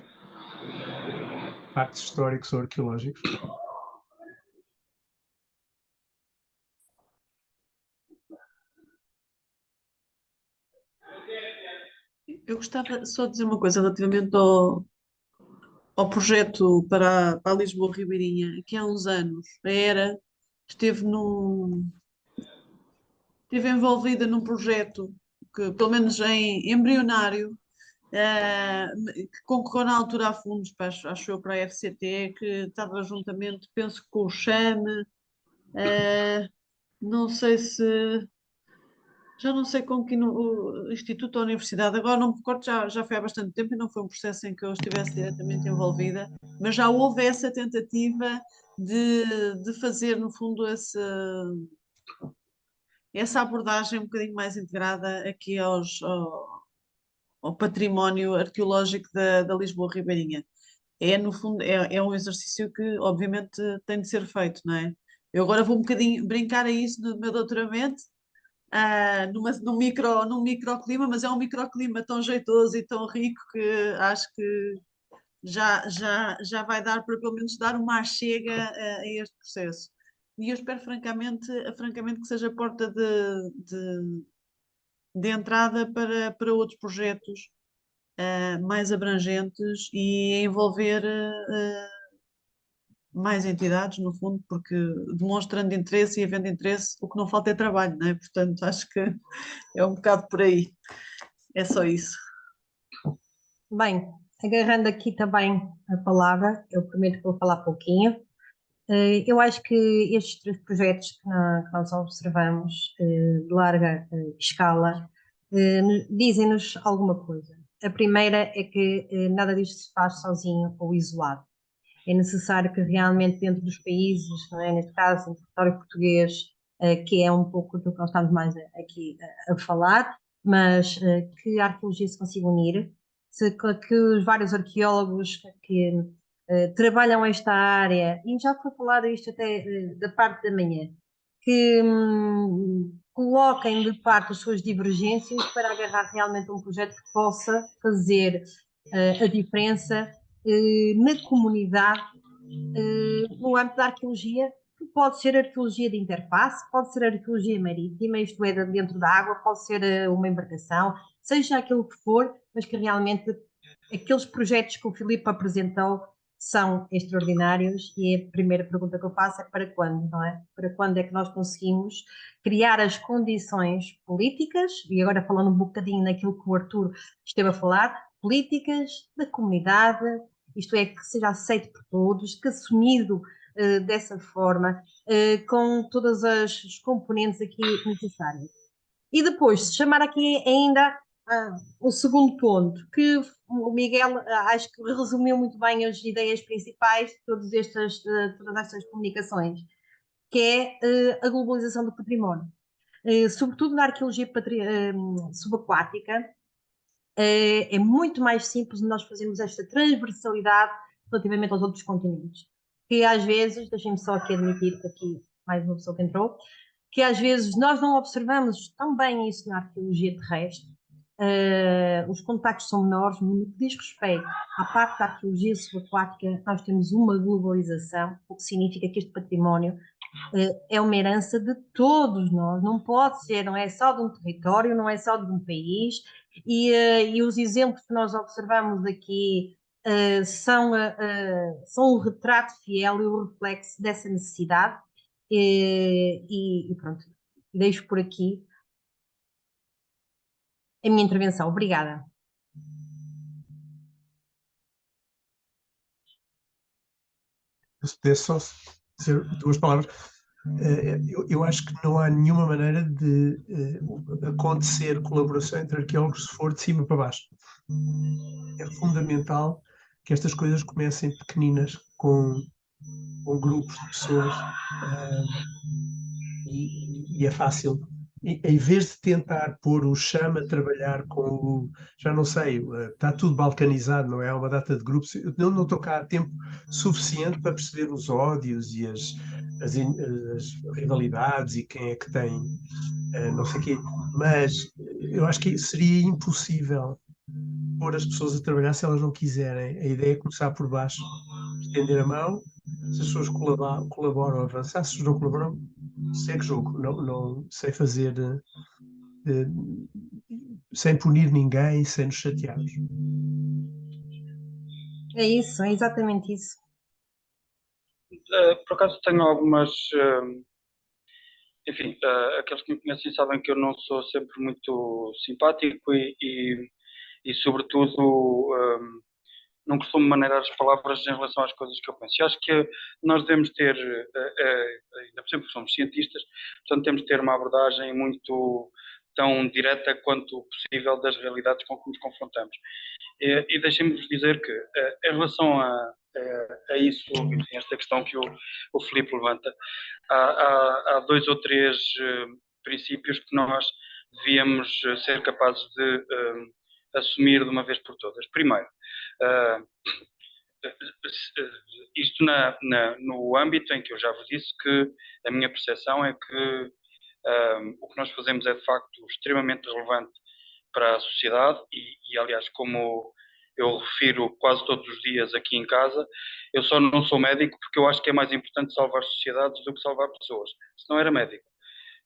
factos históricos ou arqueológicos. Eu gostava só de dizer uma coisa relativamente ao projeto para a Lisboa Ribeirinha, que há uns anos a ERA esteve esteve envolvida num projeto que, pelo menos em embrionário, que concorreu na altura a fundos, acho eu, para a FCT, que estava juntamente, penso que com o CHAME, não sei se. Já não sei com que o Instituto ou a Universidade, agora não me recordo, já foi há bastante tempo e não foi um processo em que eu estivesse diretamente envolvida, mas já houve essa tentativa de fazer, no fundo, essa abordagem um bocadinho mais integrada aqui ao património arqueológico da Lisboa Ribeirinha. No fundo, é um exercício que, obviamente, tem de ser feito, não é? Eu agora vou um bocadinho brincar a isso no meu doutoramento, num microclima, mas é um microclima tão jeitoso e tão rico que acho que já vai dar para pelo menos dar uma chega a este processo. E eu espero francamente que seja porta de entrada para outros projetos mais abrangentes e envolver mais entidades, no fundo, porque demonstrando interesse e havendo interesse, o que não falta é trabalho, não é? Portanto, acho que é um bocado por aí. É só isso. Bem, agarrando aqui também a palavra, eu prometo que vou falar pouquinho. Eu acho que estes 3 projetos que nós observamos de larga escala dizem-nos alguma coisa. A primeira é que nada disto se faz sozinho ou isolado. É necessário que realmente dentro dos países, não é? Neste caso, no território português, que é um pouco do que nós estamos mais aqui a falar, mas que a arqueologia se consiga unir, que os vários arqueólogos que trabalham esta área, e já foi falado isto até da parte da manhã, que coloquem de parte as suas divergências para agarrar realmente um projeto que possa fazer a diferença na comunidade, no âmbito da arqueologia, que pode ser arqueologia de interface, pode ser arqueologia marítima, isto é, dentro da água, pode ser uma embarcação, seja aquilo que for, mas que realmente aqueles projetos que o Filipe apresentou são extraordinários e a primeira pergunta que eu faço é para quando, não é? Para quando é que nós conseguimos criar as condições políticas, e agora falando um bocadinho naquilo que o Artur esteve a falar, políticas da comunidade, isto é, que seja aceito por todos, que assumido dessa forma, com todas as componentes aqui necessárias. E depois, chamar aqui ainda o segundo ponto, que o Miguel acho que resumiu muito bem as ideias principais de todas estas comunicações, que é a globalização do património. Sobretudo na arqueologia subaquática, é muito mais simples nós fazermos esta transversalidade relativamente aos outros continentes. Que às vezes, deixem-me só aqui admitir aqui mais uma pessoa que entrou, que às vezes nós não observamos tão bem isso na arqueologia terrestre. Os contactos são menores, no que diz respeito à parte da arqueologia subaquática, nós temos uma globalização, o que significa que este património é uma herança de todos nós, não pode ser, não é só de um território, não é só de um país, e os exemplos que nós observamos aqui são um retrato fiel e o reflexo dessa necessidade, e pronto, deixo por aqui a minha intervenção. Obrigada. Se pudesse só dizer 2 palavras. Eu acho que não há nenhuma maneira de acontecer colaboração entre arqueólogos se for de cima para baixo. É fundamental que estas coisas comecem pequeninas, com grupos de pessoas, e é fácil. Em vez de tentar pôr o CHAME a trabalhar com o, já não sei, está tudo balcanizado, não é? Há uma data de grupos. Eu não estou cá a tempo suficiente para perceber os ódios e as rivalidades e quem é que tem não sei o quê, mas eu acho que seria impossível pôr as pessoas a trabalhar se elas não quiserem. A ideia é começar por baixo, estender a mão, se as pessoas colaboram, avançar, se as pessoas não colaboram, segue jogo, não, sem fazer, sem punir ninguém, sem nos chatearmos. É isso, é exatamente isso. Por acaso tenho algumas, enfim, aqueles que me conhecem sabem que eu não sou sempre muito simpático e sobretudo, não costumo maneirar as palavras em relação às coisas que eu penso. E acho que nós devemos ter, ainda por cima que somos cientistas, portanto temos de ter uma abordagem muito tão direta quanto possível das realidades com que nos confrontamos. E deixem-me dizer que, em relação a isso, enfim, esta questão que o Filipe levanta, há dois ou três princípios que nós devíamos ser capazes de assumir de uma vez por todas. Primeiro, isto no âmbito em que eu já vos disse que a minha percepção é que o que nós fazemos é de facto extremamente relevante para a sociedade aliás, como eu refiro quase todos os dias aqui em casa, eu só não sou médico porque eu acho que é mais importante salvar sociedades do que salvar pessoas. Se não era médico.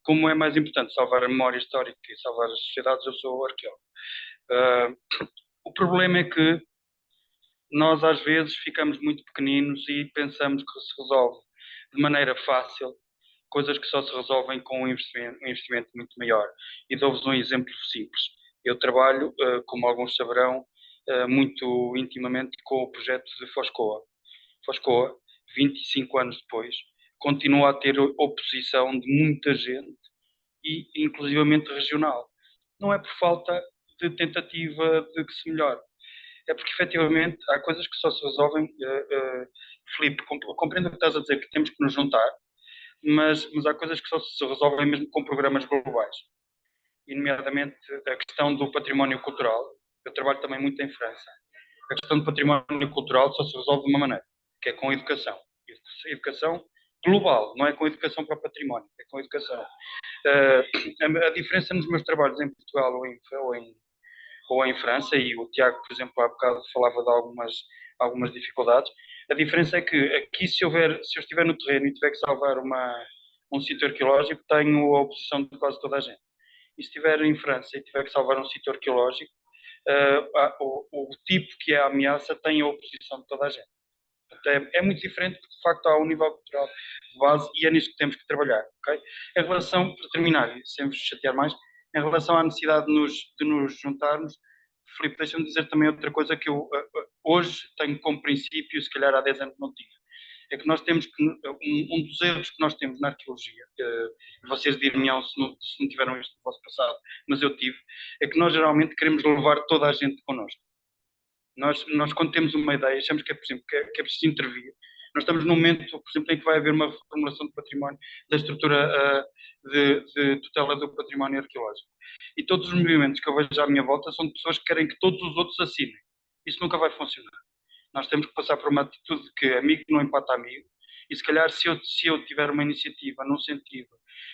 Como é mais importante salvar a memória histórica e salvar as sociedades, eu sou arqueólogo. O problema é que nós às vezes ficamos muito pequeninos e pensamos que se resolve de maneira fácil coisas que só se resolvem com um investimento muito maior. E dou-vos um exemplo simples. Eu trabalho, como alguns saberão, muito intimamente com o projeto de Foscoa. Foscoa, 25 anos depois, continua a ter oposição de muita gente e inclusivamente regional. Não é por falta de tentativa de que se melhore. É porque, efetivamente, há coisas que só se resolvem. Filipe, compreendo o que estás a dizer, que temos que nos juntar, mas há coisas que só se resolvem mesmo com programas globais. E, nomeadamente, a questão do património cultural. Eu trabalho também muito em França. A questão do património cultural só se resolve de uma maneira, que é com educação. Educação global, não é com educação para o património, é com educação. A diferença nos meus trabalhos em Portugal ou em França, e o Tiago, por exemplo, há bocado falava de algumas dificuldades, a diferença é que aqui, se eu estiver no terreno e tiver que salvar um sítio arqueológico, tenho a oposição de quase toda a gente. E se estiver em França e tiver que salvar um sítio arqueológico, o tipo que é a ameaça tem a oposição de toda a gente. É muito diferente, porque de facto há um nível cultural de base e é nisso que temos que trabalhar. Okay? Em relação, para terminar, sem vos chatear mais, em relação à necessidade de nos juntarmos, Filipe, deixa-me dizer também outra coisa que eu hoje tenho como princípio, se calhar há 10 anos não tinha. É que nós temos que, um dos erros que nós temos na arqueologia, vocês dir-me-ão se não tiveram isto no vosso passado, mas eu tive, é que nós geralmente queremos levar toda a gente connosco. Nós quando temos uma ideia, achamos que é, por exemplo, que é preciso intervir. Nós estamos num momento, por exemplo, em que vai haver uma reformulação do património, da estrutura de tutela do património arqueológico. E todos os movimentos que eu vejo à minha volta são de pessoas que querem que todos os outros assinem. Isso nunca vai funcionar. Nós temos que passar por uma atitude de que amigo não empata amigo, e se calhar se eu tiver uma iniciativa num sentido,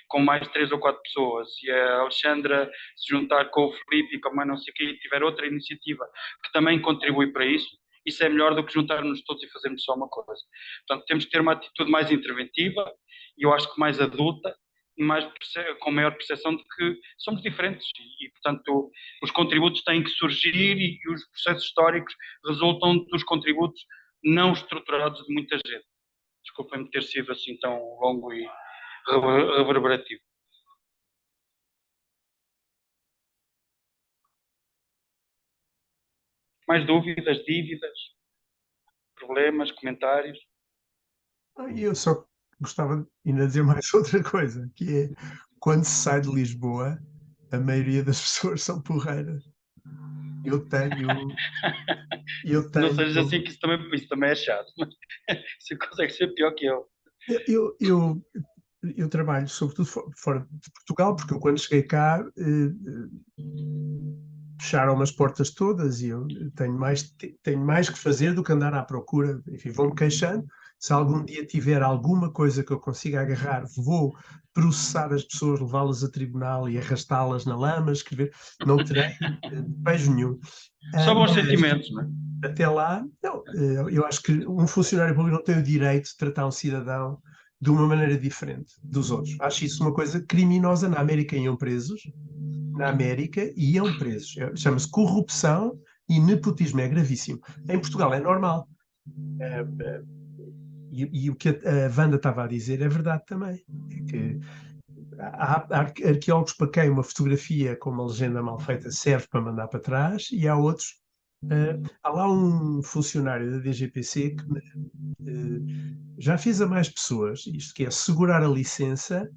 com mais 3 ou 4 pessoas, e a Alexandra se juntar com o Filipe e com a mãe não sei o quê, e tiver outra iniciativa que também contribui para isso é melhor do que juntarmos todos e fazermos só uma coisa. Portanto, temos que ter uma atitude mais interventiva, e eu acho que mais adulta, e com maior percepção de que somos diferentes portanto, os contributos têm que surgir e os processos históricos resultam dos contributos não estruturados de muita gente. Desculpem-me ter sido assim tão longo e reverberativo. Mais dúvidas, dívidas, problemas, comentários? E eu só gostava ainda de dizer mais outra coisa, que é, quando se sai de Lisboa, a maioria das pessoas são porreiras. Eu tenho... Não sejas assim, que isso também é chato. Você consegue ser pior que eu. Eu trabalho sobretudo fora de Portugal, porque eu quando cheguei cá fecharam as portas todas e eu tenho mais que fazer do que andar à procura. Enfim, vou-me queixando Se algum dia tiver alguma coisa que eu consiga agarrar, vou processar as pessoas, levá-las a tribunal e arrastá-las na lama, escrever, não terei beijo nenhum. Só bons Mas sentimentos, não é? até lá, não, eu acho que um funcionário público não tem o direito de tratar um cidadão de uma maneira diferente dos outros. Acho isso uma coisa criminosa. Na América iam presos, chama-se corrupção e nepotismo, é gravíssimo. Em Portugal é normal. E o que a Wanda estava a dizer é verdade também. É que há arqueólogos para quem uma fotografia com uma legenda mal feita serve para mandar para trás, e há outros. Há lá um funcionário da DGPC que já fez a mais pessoas, isto que é segurar a licença.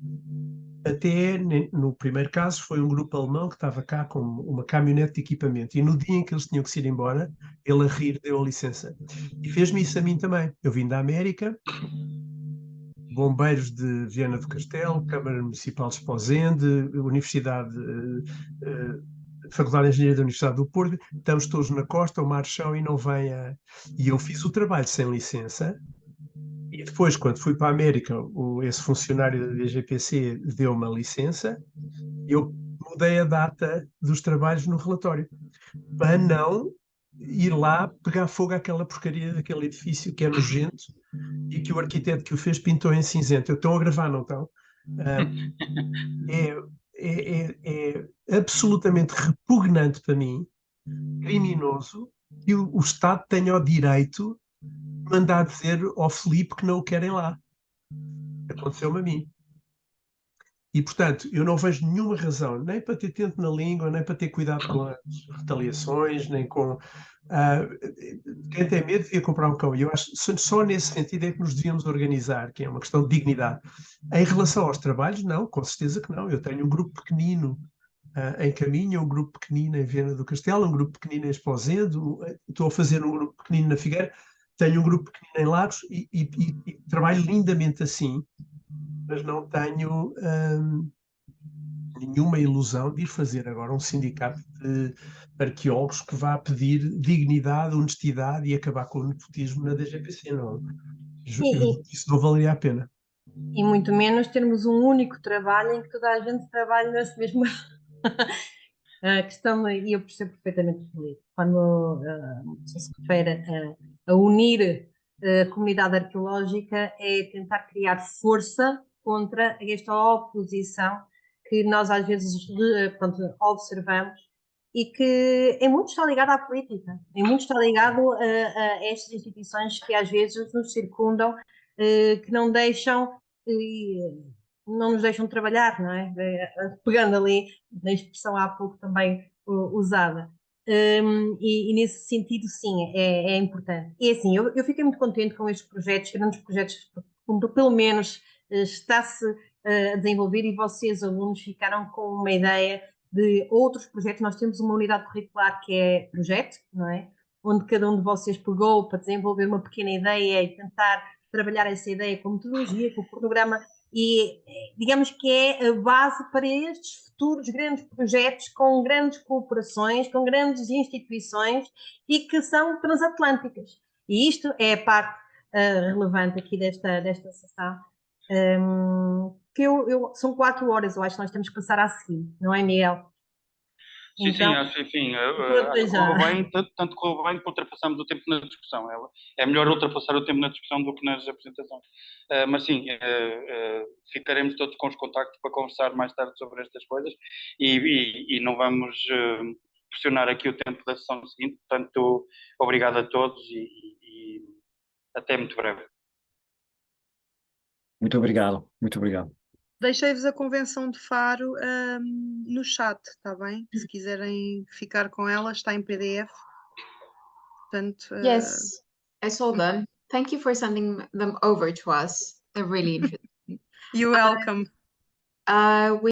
Até no primeiro caso foi um grupo alemão que estava cá com uma caminhonete de equipamento, e no dia em que eles tinham que se ir embora, ele a rir deu a licença. E fez-me isso a mim também. Eu vim da América, bombeiros de Viana do Castelo, Câmara Municipal de Esposende, Universidade, Faculdade de Engenharia da Universidade do Porto, estamos todos na costa, o mar chão, e não vem a... E eu fiz o trabalho sem licença, e depois, quando fui para a América, esse funcionário da DGPC deu-me a licença, eu mudei a data dos trabalhos no relatório, para não ir lá pegar fogo àquela porcaria daquele edifício que é nojento e que o arquiteto que o fez pintou em cinzento. Eu estou a gravar, não estão? É absolutamente repugnante para mim, criminoso, que o Estado tenha o direito de mandar dizer ao Filipe que não o querem lá. Aconteceu-me a mim. E, portanto, eu não vejo nenhuma razão, nem para ter tempo na língua, nem para ter cuidado com as retaliações, nem com... quem tem medo devia comprar um cão. E eu acho que só nesse sentido é que nos devíamos organizar, que é uma questão de dignidade. Em relação aos trabalhos, não, com certeza que não. Eu tenho um grupo pequenino em Caminha, um grupo pequenino em Viana do Castelo, um grupo pequenino em Esposende, estou a fazer um grupo pequenino na Figueira, tenho um grupo pequenino em Lagos e trabalho lindamente assim, mas não tenho nenhuma ilusão de ir fazer agora um sindicato de arqueólogos que vá pedir dignidade, honestidade e acabar com o nepotismo na DGPC. Não, isso não valeria a pena. E muito menos termos um único trabalho em que toda a gente trabalha nesse mesmo. A questão, e eu percebo perfeitamente o Filipe, quando se refere a unir a comunidade arqueológica, é tentar criar força contra esta oposição que nós às vezes pronto, observamos, e que em muito está ligado à política, em muito está ligado a estas instituições que às vezes nos circundam, que não deixam... não nos deixam trabalhar, não é? Pegando ali na expressão há pouco também usada. E nesse sentido, sim, é importante. E assim, eu fiquei muito contente com estes projetos, grandes projetos, como pelo menos está-se a desenvolver, e vocês, alunos, ficaram com uma ideia de outros projetos. Nós temos uma unidade curricular que é projeto, não é? Onde cada um de vocês pegou para desenvolver uma pequena ideia e tentar trabalhar essa ideia com metodologia, com o cronograma, e digamos que é a base para estes futuros grandes projetos com grandes cooperações, com grandes instituições e que são transatlânticas. E isto é a parte relevante aqui desta sessão. São 4 horas, eu acho que nós temos que passar a seguir, não é, Miguel? Sim, Então, acho que correu bem, tanto correu bem que ultrapassamos o tempo na discussão. É melhor ultrapassar o tempo na discussão do que nas apresentações. Mas sim, ficaremos todos com os contactos para conversar mais tarde sobre estas coisas, e não vamos pressionar aqui o tempo da sessão seguinte. Portanto, obrigado a todos e até muito breve. Muito obrigado, muito obrigado. Deixei-vos a convenção de Faro no chat, está bem? Se quiserem ficar com ela, está em PDF. Portanto, Yes, I saw them. Thank you for sending them over to us. They're really interesting. You're welcome. We